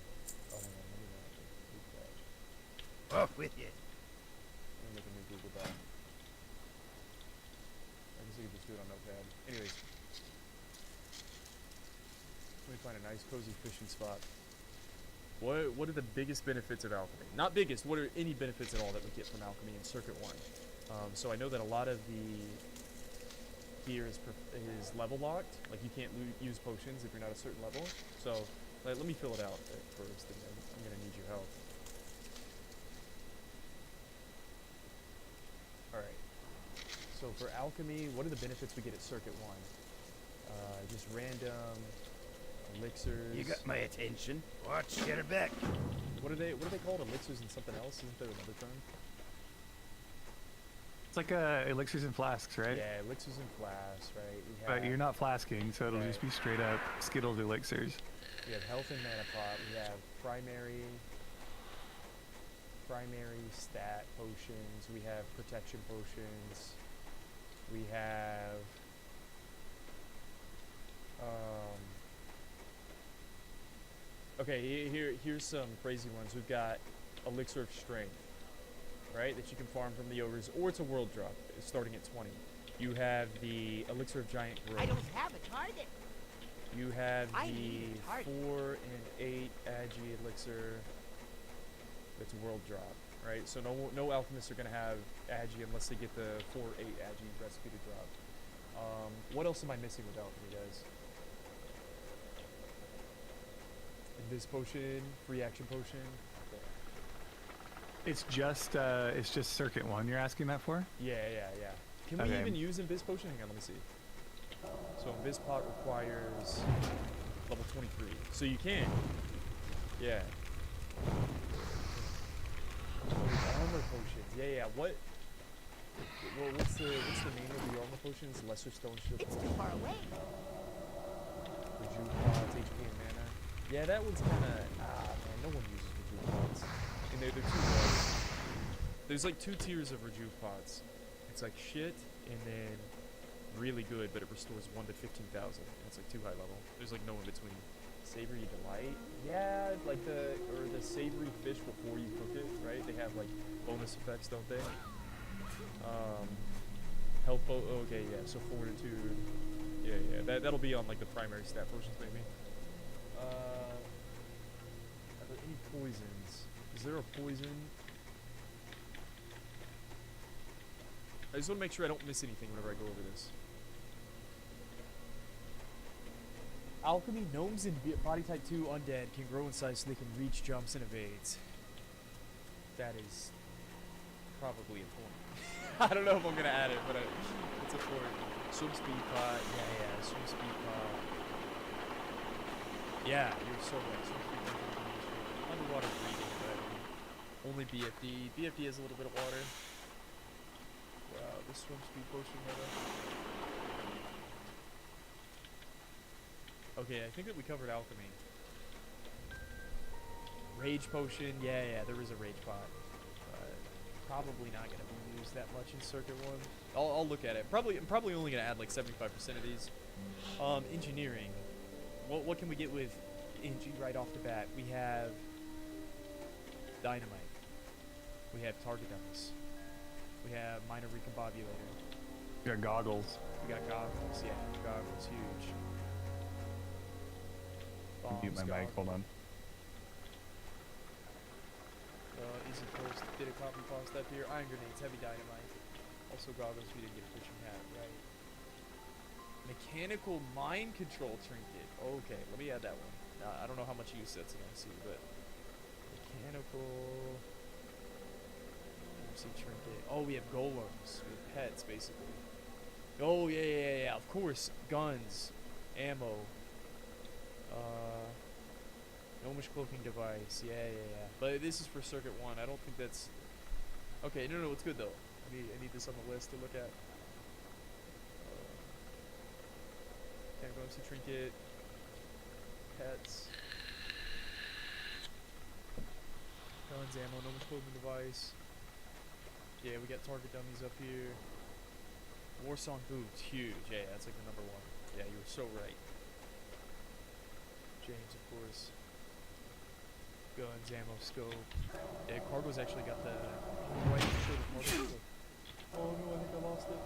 Oh, hang on, let me not delete that. Off with you. Let me make a new Google Doc. I guess I could just do it on Notepad. Anyways, let me find a nice cozy fishing spot. What are the biggest benefits of alchemy? Not biggest. What are any benefits at all that we get from alchemy in Circuit 1? So I know that a lot of the gear is level locked. Like you can't use potions if you're not a certain level. So let me fill it out at first, and then I'm gonna need your help. All right. So for alchemy, what are the benefits we get at Circuit 1? Just random elixirs. You got my attention. Watch your back. What are they called? Elixirs and something else? Isn't there another term? It's like elixirs and flasks, right? Yeah, elixirs and flasks, right? We have, But you're not flasking, so it'll just be straight up Skittles elixirs. We have health and mana pot. We have primary stat potions. We have protection potions. We have okay, here's some crazy ones. We've got elixir of strength, right? That you can farm from the ogres, or it's a world drop, starting at 20. You have the elixir of giant growth. I don't have a target. You have I the need a target. 4 and 8 agi elixir. That's a world drop, right? So no alchemists are gonna have agi unless they get the 4 or 8 agi recipe to drop. What else am I missing with alchemy, guys? Invis potion, free action potion. Okay. It's just Circuit 1 you're asking that for? Yeah. Can we Okay. even use Invis potion? Hang on, let me see. So Bizpot requires level 23. So you can. Yeah. Armor potions. Yeah. What's the name of the armor potions? Lesser Stone Shield. It's too far away. Rejuve pods, HP and mana. Yeah, that one's kind of man. No one uses Rejuve pods. And they're too low. There's like 2 tiers of Rejuve pods. It's like shit, and then really good, but it restores 1 to 15,000. It's like too high level. There's like no in between. Savory Delight? Yeah, like the savory fish before you cook it, right? They have like bonus effects, don't they? Okay, yeah, so Fortitude. Yeah, that'll be on like the primary stat potions maybe. Are there any poisons? Is there a poison? I just want to make sure I don't miss anything whenever I go over this. Alchemy, gnomes, and body type 2 undead can grow in size so they can reach, jumps, and evades. That is probably a point. I don't know if I'm going to add it, but it's a point. Swim speed pot. Yeah, swim speed pot. Yeah, you're so right. Swim speed pot. Underwater breathing, but only BFD. BFD has a little bit of water. Wow, this swim speed potion meta. Okay, I think that we covered alchemy. Rage potion, yeah, there is a rage pot. Probably not going to be used that much in circuit 1. I'll look at it. I'm probably only going to add like 75% of these. Engineering. What can we get with Engie right off the bat? We have dynamite. We have target dummies. We have minor recombobulator. You got goggles. We got goggles, yeah. Goggles, huge. Mute my mic, hold on. Easy post, did a copy pass step here. Iron grenades, heavy dynamite. Also goggles, we didn't get a fishing hat, right? Mechanical mind control trinket. Okay, let me add that one. I don't know how much use that's gonna see, but mechanical MC trinket. Oh, we have golems. We have pets, basically. Oh yeah. Of course, guns, ammo. Gnomish cloaking device, yeah. But this is for circuit 1. I don't think that's... Okay, no, it's good though. I need this on the list to look at. Mechanical MC trinket. Pets. Guns, ammo, Gnomish cloaking device. Yeah, we got target dummies up here. Warsong boots, huge. Yeah, that's like the #1. Yeah, you were so right. James, of course. Guns, ammo, scope. Yeah, cargo's actually got the... Oh, I didn't show the cargo scope. Oh no, I think I lost it.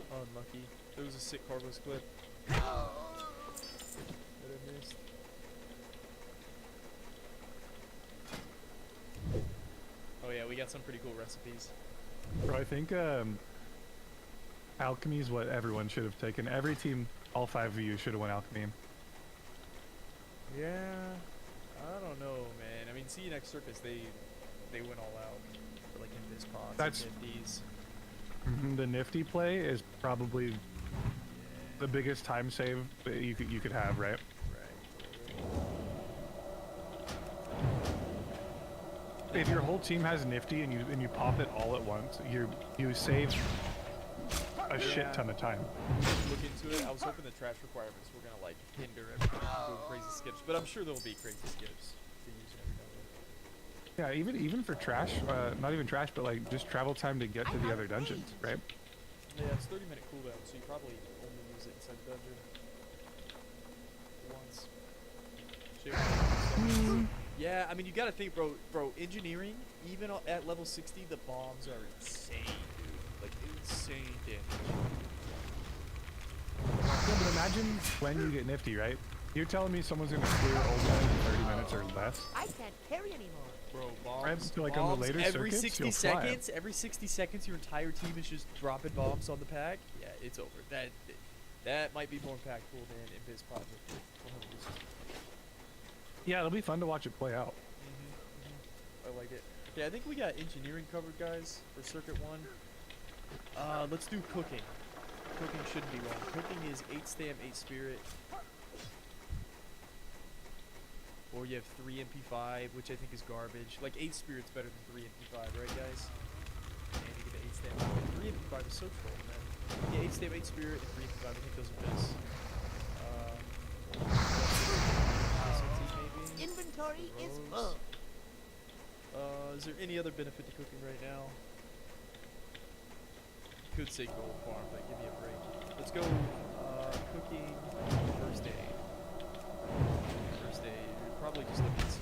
Unlucky. There was a sick cargo split that I missed. Oh yeah, we got some pretty cool recipes. Bro, I think alchemy is what everyone should have taken. Every team, all 5 of you should have went alchemy. Yeah, I don't know, man. I mean, CNX Circus, they went all out for like Invis pods That's- and Nifties. The nifty play is probably the biggest time save that you could have, right? If your whole team has nifty and you pop it all at once, you save a shit ton of time. We didn't look into it. I was hoping the trash requirements were gonna like hinder everything from doing crazy skips, but I'm sure there'll be crazy skips to use and everything. Yeah, even for trash, not even trash, but like just travel time to get to the other dungeons, right? Yeah, it's 30-minute cooldown, so you probably only use it inside the dungeon once. Shit. Yeah, I mean, you gotta think, bro, engineering, even at level 60, the bombs are insane, dude. Like, insane damage. Yeah, but imagine when you get nifty, right? You're telling me someone's gonna clear old man in 30 minutes or less? I can't carry anymore. Bro, bombs, Right, so like on the later every circuits, 60 you'll fly. every 60 seconds, your entire team is just dropping bombs on the pack. Yeah, it's over. That might be more impactful than Invis Project. 100%. Yeah, it'll be fun to watch it play out. I like it. Okay, I think we got engineering covered, guys, for circuit 1. Let's do cooking. Cooking shouldn't be long. Cooking is 8 stam, 8 spirit. Or you have 3 MP5, which I think is garbage. Like 8 spirit's better than 3 MP5, right, guys? And you get the 8 stam. 3 MP5 is so troll, man. Yeah, 8 stam, 8 spirit, and 3 MP5. I think those are best. Maybe. Inventory is Rose. full. Is there any other benefit to cooking right now? Could say gold farm, but give me a break. Let's go cooking first aid. First aid. You're probably just looking at some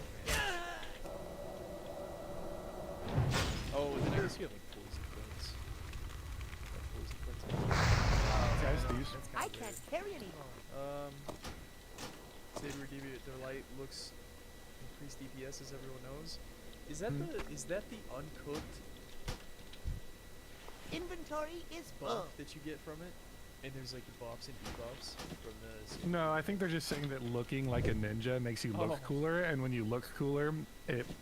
Oh, and then I guess you have like poison points. Poison points. Guys, these. I can't carry anymore. Saber give you their light looks increased DPS as everyone knows. Is that the uncooked Inventory is full. buff that you get from it? And there's like the buffs and debuffs from the No, I think they're just saying that looking like a ninja makes you look Oh. cooler, and when you look cooler,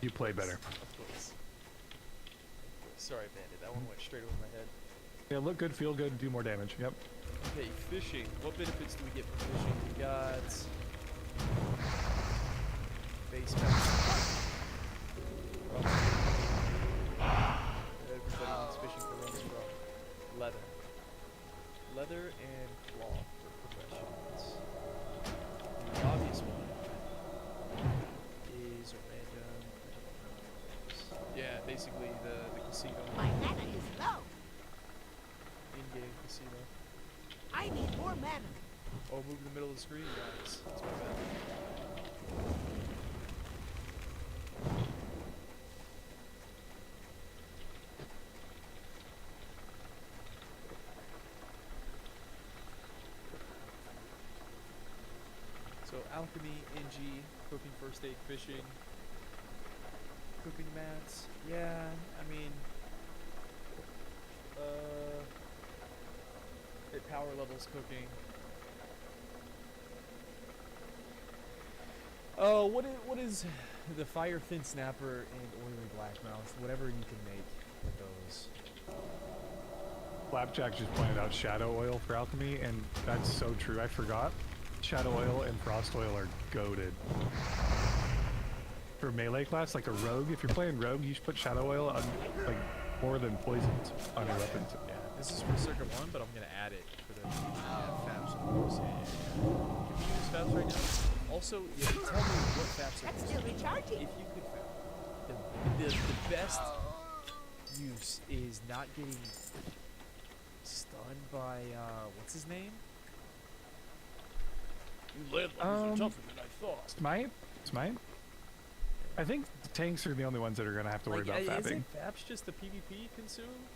you play better. Of course. Sorry, Bandit. That one went straight over my head. Yeah, look good, feel good, do more damage. Yep. Okay, fishing. What benefits do we get from fishing? We got base bounce. Everybody wants fishing for runs from leather. Leather and cloth for professionals. The obvious one is a random. Yeah, basically the casino. My mana is low. In-game casino. I need more mana. Oh, move in the middle of the screen, guys. That's my bad. So alchemy, NG, cooking, first aid, fishing, cooking mats. Yeah, I mean, at power levels, cooking. Oh, what is the fire fin snapper and oily blackmouth? Whatever you can make with those. Flapjack just pointed out shadow oil for alchemy, and that's so true. I forgot. Shadow oil and frost oil are goated. For melee class, like a rogue, if you're playing rogue, you should put shadow oil on like more than poisons on your weapons. Yeah, this is for circuit 1, but I'm gonna add it for the faps of course. Yeah. Can we use faps right now? Also, yeah, tell me what faps are That's used. still recharging. If you could the best use is not getting stunned by what's his name? You live tougher than I thought. Smite? I think tanks are the only ones that are gonna have to worry about fapping. Isn't faps just a PvP consume?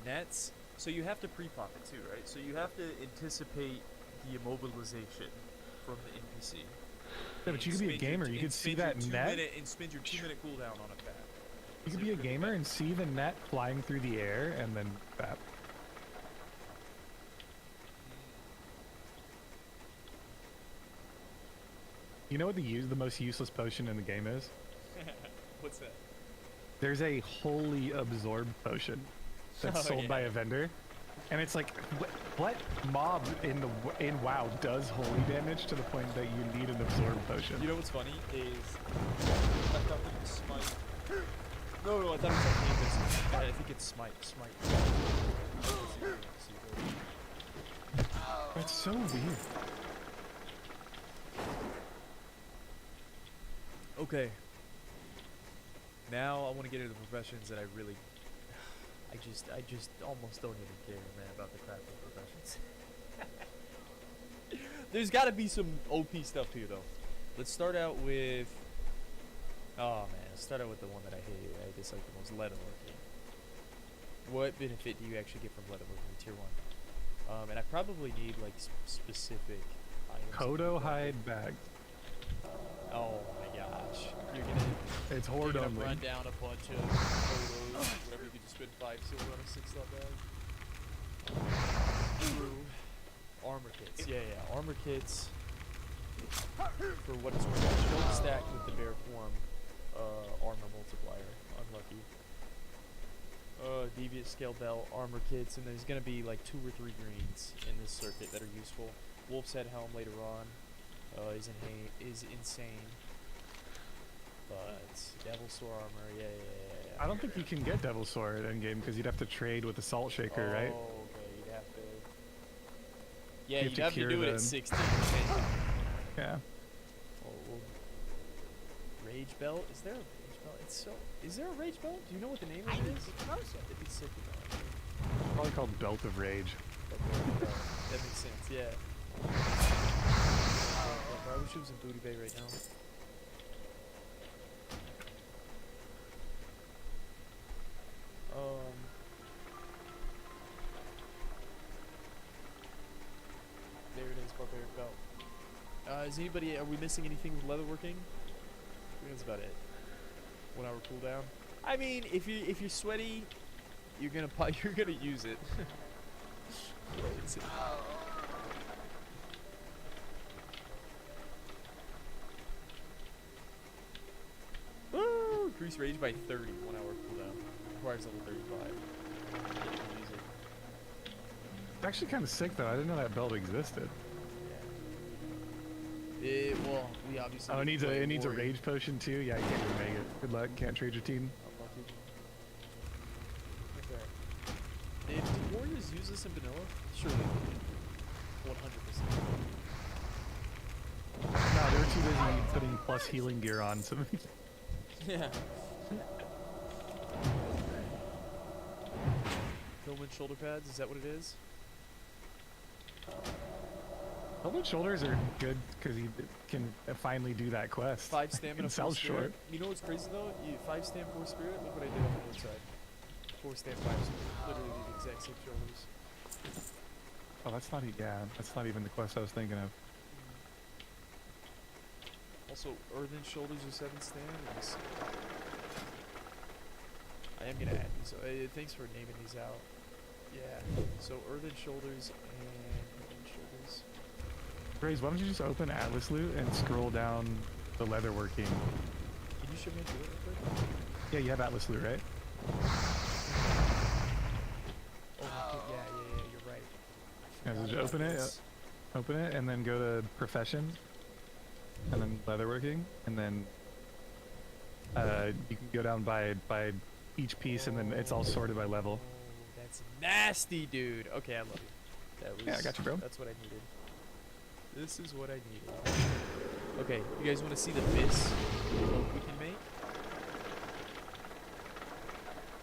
Nets? So you have to pre-pop it too, right? So you have to anticipate the immobilization from the NPC. Yeah, but you could be a gamer. You could see that net. And spend your 2-minute cooldown on a fap. You could be a gamer and see the net flying through the air and then fap. You know what the most useless potion in the game is? What's that? There's a holy absorb potion that's sold by a vendor, and it's like, what mob in WoW does holy damage to the point that you need an absorb potion? You know what's funny is I thought it was smite. No, I thought it was like I think it's smite. That's so weird. Okay. Now I want to get into the professions that I really, I just almost don't even care, man, about the crafting professions. There's got to be some OP stuff here, though. Let's start out with, oh man, let's start out with the one that I hate. I dislike the most, leatherworking. What benefit do you actually get from leatherworking in tier 1? And I probably need like specific items. Kodo hide bag. Oh my gosh. It's You're horde gonna only. run down a bunch of photos, whatever you could just spend 5 silver on a 6-slot bag. True. Armor kits. Yeah. Armor kits. For what it's worth. Choke stacked with the bare form. armor multiplier. Unlucky. Deviant scale belt, armor kits, and there's gonna be like 2 or 3 greens in this circuit that are useful. Wolf's Head helm later on is insane. But Devil Sword armor, yeah. I don't think you can get Devil Sword in game because you'd have to trade with the Salt Shaker, right? Oh, okay, you'd have to. Yeah, You have you'd to have to cure do it them. at 16. Yeah. Oh, Rage Belt? Is there a Rage Belt? Is there a Rage Belt? Do you know what the name I of need it to is? get closer. It'd be sick to know. Probably called Belt of Rage. That makes sense, yeah. I wish it was in Booty Bay right now. There it is, Barbaric Belt. Are we missing anything with leatherworking? I think that's about it. 1 hour cooldown. I mean, if you're sweaty, you're gonna use it. Woo! Increase rage by 30. 1 hour cooldown. Requires level 35. Use it. It's actually kind of sick though. I didn't know that belt existed. Well, we obviously. Oh, it needs a play needs a warrior. rage potion too. Yeah, you can't even make it. Good luck. Can't trade your team. Unlucky. Okay. Do warriors use this in vanilla? Surely. 100%. No, they were too busy putting plus healing gear on. So Yeah. Filament shoulder pads, is that what it is? helmet shoulders are good because you can finally do that quest. 5 stamina, 4 Sounds spirit. short. You know what's crazy though? 5 stam, 4 spirit. Look what I did on the other side. 4 stam, 5 spirit. Literally the exact same shoulders. Oh, that's not that's not even the quest I was thinking of. Also, earthen shoulders are 7 stam. Let me see. I am gonna add these. Thanks for naming these out. Yeah. So earthen shoulders and earthen shoulders. Grace, why don't you just open Atlas Loot and scroll down the leatherworking? Can you show me how to do it real quick? Yeah, you have Atlas Loot, right? Oh, yeah, you're right. Yeah, so just Forgot open about it, this. open it, and then go to Professions, and then leatherworking, and then you can go down by each piece, and then it's all sorted by level. Oh, that's nasty, dude. Okay, I love you. That was, Yeah, I got you, bro. That's what I needed. This is what I needed. Okay, you guys want to see the Biss cloak we can make?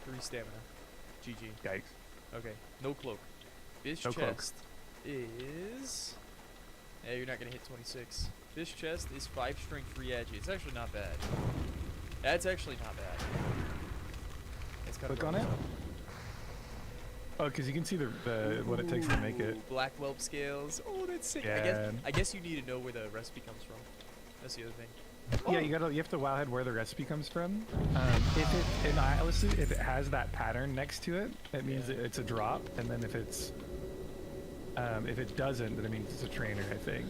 3 stamina. GG. Yikes. Okay, no cloak. Biss No cloak. chest is... Yeah, you're not going to hit 26. Biss chest is 5 strength 3 agi. It's actually not bad. That's actually not bad. It's kind Click on it. Oh, because you can see the what it takes to make it. Ooh, black whelp scales. Oh, that's sick. Yeah. I guess you need to know where the recipe comes from. That's the other thing. Yeah, you have to wowhead where the recipe comes from. If it in Atlas Loot, if it has that pattern next to it, it means Yeah. it's a drop, and then if it doesn't, then it means it's a trainer.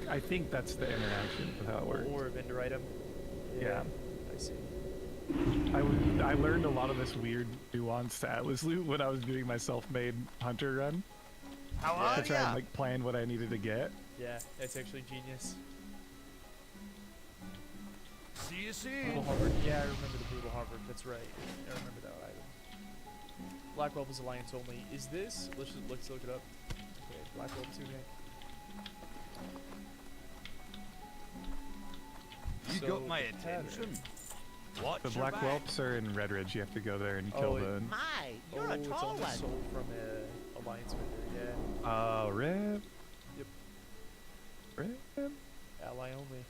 I think that's the interaction with how it works. Or a vendor item. Yeah. I see. I learned a lot of this weird nuanced Atlas Loot when I was doing my self-made hunter run How Yeah. are to try ya? and like plan what I needed to get. Yeah, that's actually genius. See you Brutal soon. Harvard. Yeah, I remember the Brutal Harvard. That's right. I remember that item. Black Whelp is Alliance only. Is this? Let's look it up. Okay, Black Whelp 2 You So, got my the pattern. attention. Watch The your Black back. Whelps are in Redridge. You have to go there and kill Oh, the. My, you're Oh, a it's tall only one. sold from a Alliance vendor. Oh, rip. Yep. Rip. Yeah, ally only.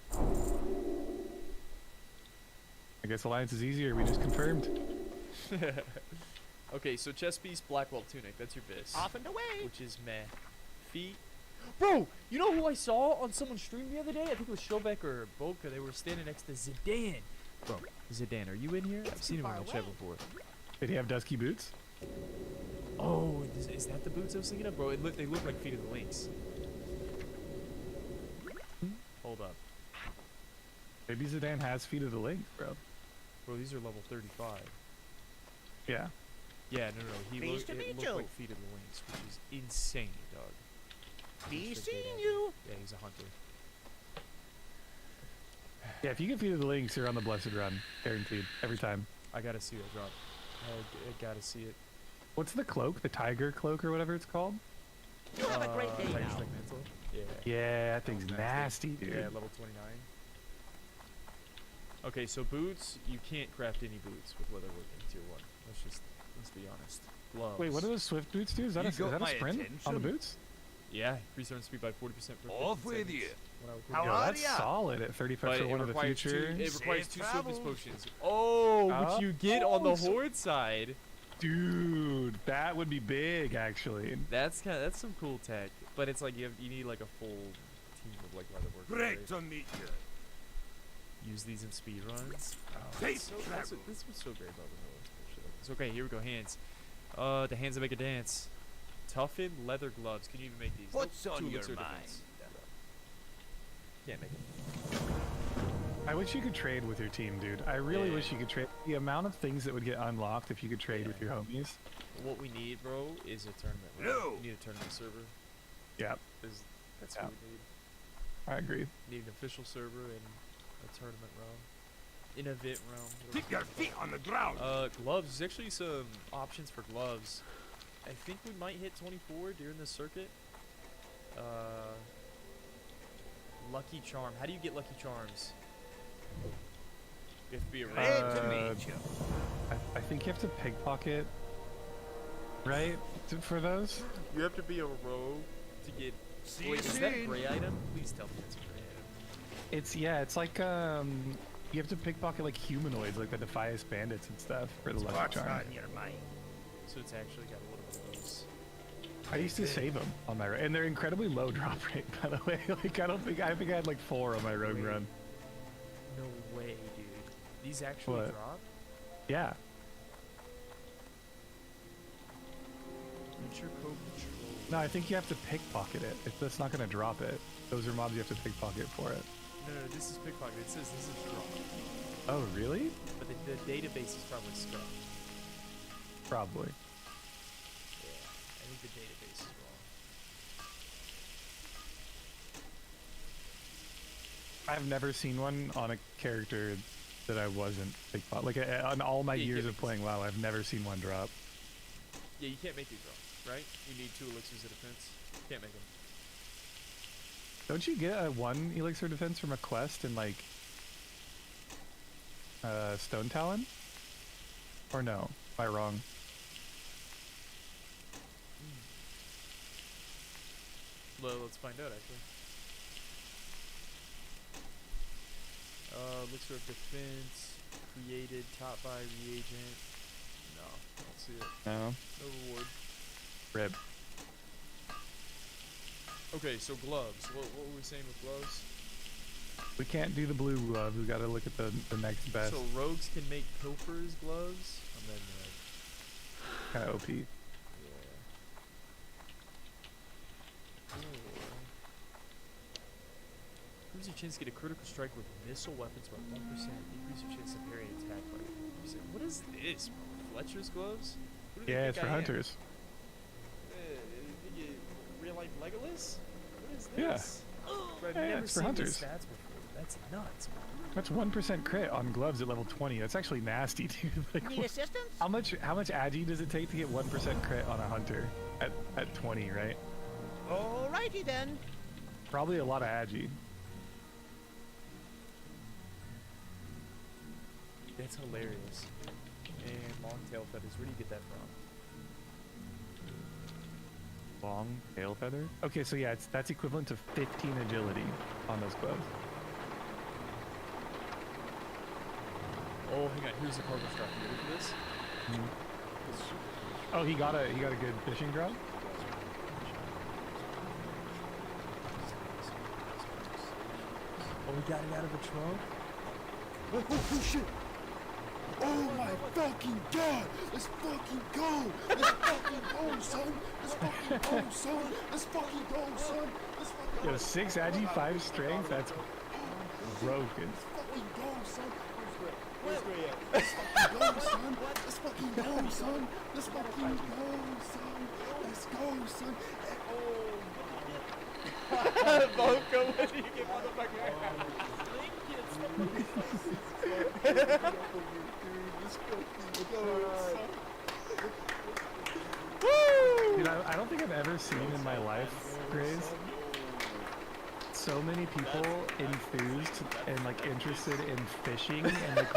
I guess Alliance is easier. We just confirmed. Okay, so chest piece, Black Whelp tunic. That's your Biss. Off and away. Which is meh. Feet. Bro, you know who I saw on someone's stream the other day? I think it was Shobek or Boka. They were standing next to Zidane. Bro, Zidane, are you in here? I've seen him on the chat before. Did he have dusky boots? Oh, is that the boots I was thinking of? Bro, they look like Feet of the Lynx. Hold up. Maybe Zidane has feet of the link, bro. Bro, these are level 35. Yeah. Yeah, no. He Pleased to it meet looked you. like Feet of the Lynx, which is insane, dog. Be Looks like seeing they- you. Yeah, he's a hunter. Yeah, if you get Feed of the Lynx, you're on the Blessed Run. Guaranteed. Every time. I gotta see that drop. I gotta see it. What's the cloak? The tiger cloak or whatever it's called? You have a great day Tiger now. Strike Mantle? Yeah. Yeah, that thing's nasty, dude. Yeah, level 29. Okay, so boots, you can't craft any boots with leatherworking tier 1. Let's be honest. Gloves. Wait, what do those Swift boots do? Is that, You is got that a my sprint on the attention? boots? Yeah, increase turn speed by 40% for Off 15 with seconds. you. When I would How put it Yo, on. are that's ya? solid at 35 But for it one of the requires future. it requires Safe 2 swiftness travels. potions. Oh, which you get on the Oh, so- horde side. Dude, that would be big, actually. That's some cool tech. But it's like you need like a full team of like leatherworkers. Great Right? to meet you. Use these in speed runs. Safe This was so great about vanilla. Bullshit. It's okay. Here we go. Hands. The hands that make a dance. Toughened leather gloves. Can you even make these? What's Nope. on 2 your elixir mind? defense. Can't make it. I wish you could trade with your team, dude. I really Yeah. wish you could trade. The amount of things that would get unlocked if you could trade with your homies. What we need, bro, is a tournament. No. We need a tournament server. Yeah, That's Yeah. what we need. I agree. Need an official server and a tournament realm. An event realm. whatever Keep your it's called. feet on the ground. Gloves. There's actually some options for gloves. I think we might hit 24 during this circuit. Lucky Charm. How do you get Lucky Charms? You have to be a Great to meet you. I think you have to pickpocket, right? For those? You have to be a rogue to get. See you Wait, is that a soon. gray item? Please tell me that's a gray item. It's like you have to pickpocket like humanoids, like the Defias bandits and stuff for the lucky What's charm. on your mind? So it's actually got a little bit of those. I used to save them on my and they're incredibly low drop rate, by the way. Like I think I had like 4 on my rogue Wait. run. No way, dude. These actually What? drop? Yeah. Future code control. No, I think you have to pickpocket it. That's not gonna drop it. Those are mobs you have to pickpocket for it. No, this is pickpocket. It says this is drop. Oh, really? But the database is probably scrapped. Probably. Yeah, I think the database is wrong. I've never seen one on a character that I wasn't pickpocket. Like on all my Yeah, you years can't of make playing WoW, I've never seen one drop. Yeah, you can't make these drops, right? You need 2 elixirs of defense. Can't make them. Don't you get a 1 elixir defense from a quest in like Stone Talon? Or no? Am I wrong? Well, let's find out actually. Elixir of defense created top by reagent. No, I don't see it. No. No reward. Rip. Okay, so gloves. What were we saying with gloves? We can't do the blue glove. We gotta look at the next best. So rogues can make pilfers gloves, and then Kind of OP. yeah. Increase your chance to get a critical strike with missile weapons by 1%. Decrease your chance to parry an attack by 1%. What is this, bro? Fletcher's gloves? Who do they Yeah, think it's for I am? hunters. Think you real life Legolas? What is Yeah. this? Bro, I've Yeah, never it's for seen these hunters. stats before. That's nuts, bro. That's 1% crit on gloves at level 20. That's actually nasty, dude. Like, Need assistance? how much agi does it take to get 1% crit on a hunter at 20, right? Alrighty then. Probably a lot of agi. That's hilarious. And long tail feathers. Where do you get that from? Long tail feather? Okay, so yeah, that's equivalent to 15 agility on those gloves. Oh, hang on. Here's the cargo strap. You ready for this? This is super cool. Oh, he got a good fishing drop? Oh, we got it out of a trunk? Oh shit! Oh my fucking god! Let's fucking go! Let's fucking go, son! Let's fucking go, son! Let's fucking go, son! Let's fucking Yo, 6 agi, 5 strength? That's broken. fucking go, son! Let's fucking go, son. Let's fucking go, son. Let's fucking go, son. Let's go, son. Boca, what do you get, motherfucker? Dude, I don't think I've ever seen in my life, Grays, so many people enthused and like interested in fishing and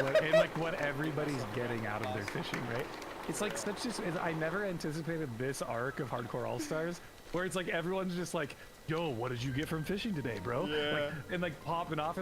what everybody's getting out of their fishing, right? It's like such just I never anticipated this arc of Hardcore All Stars where it's like everyone's just like, yo, what did you get from fishing today, bro? Yeah. Like, and like popping off.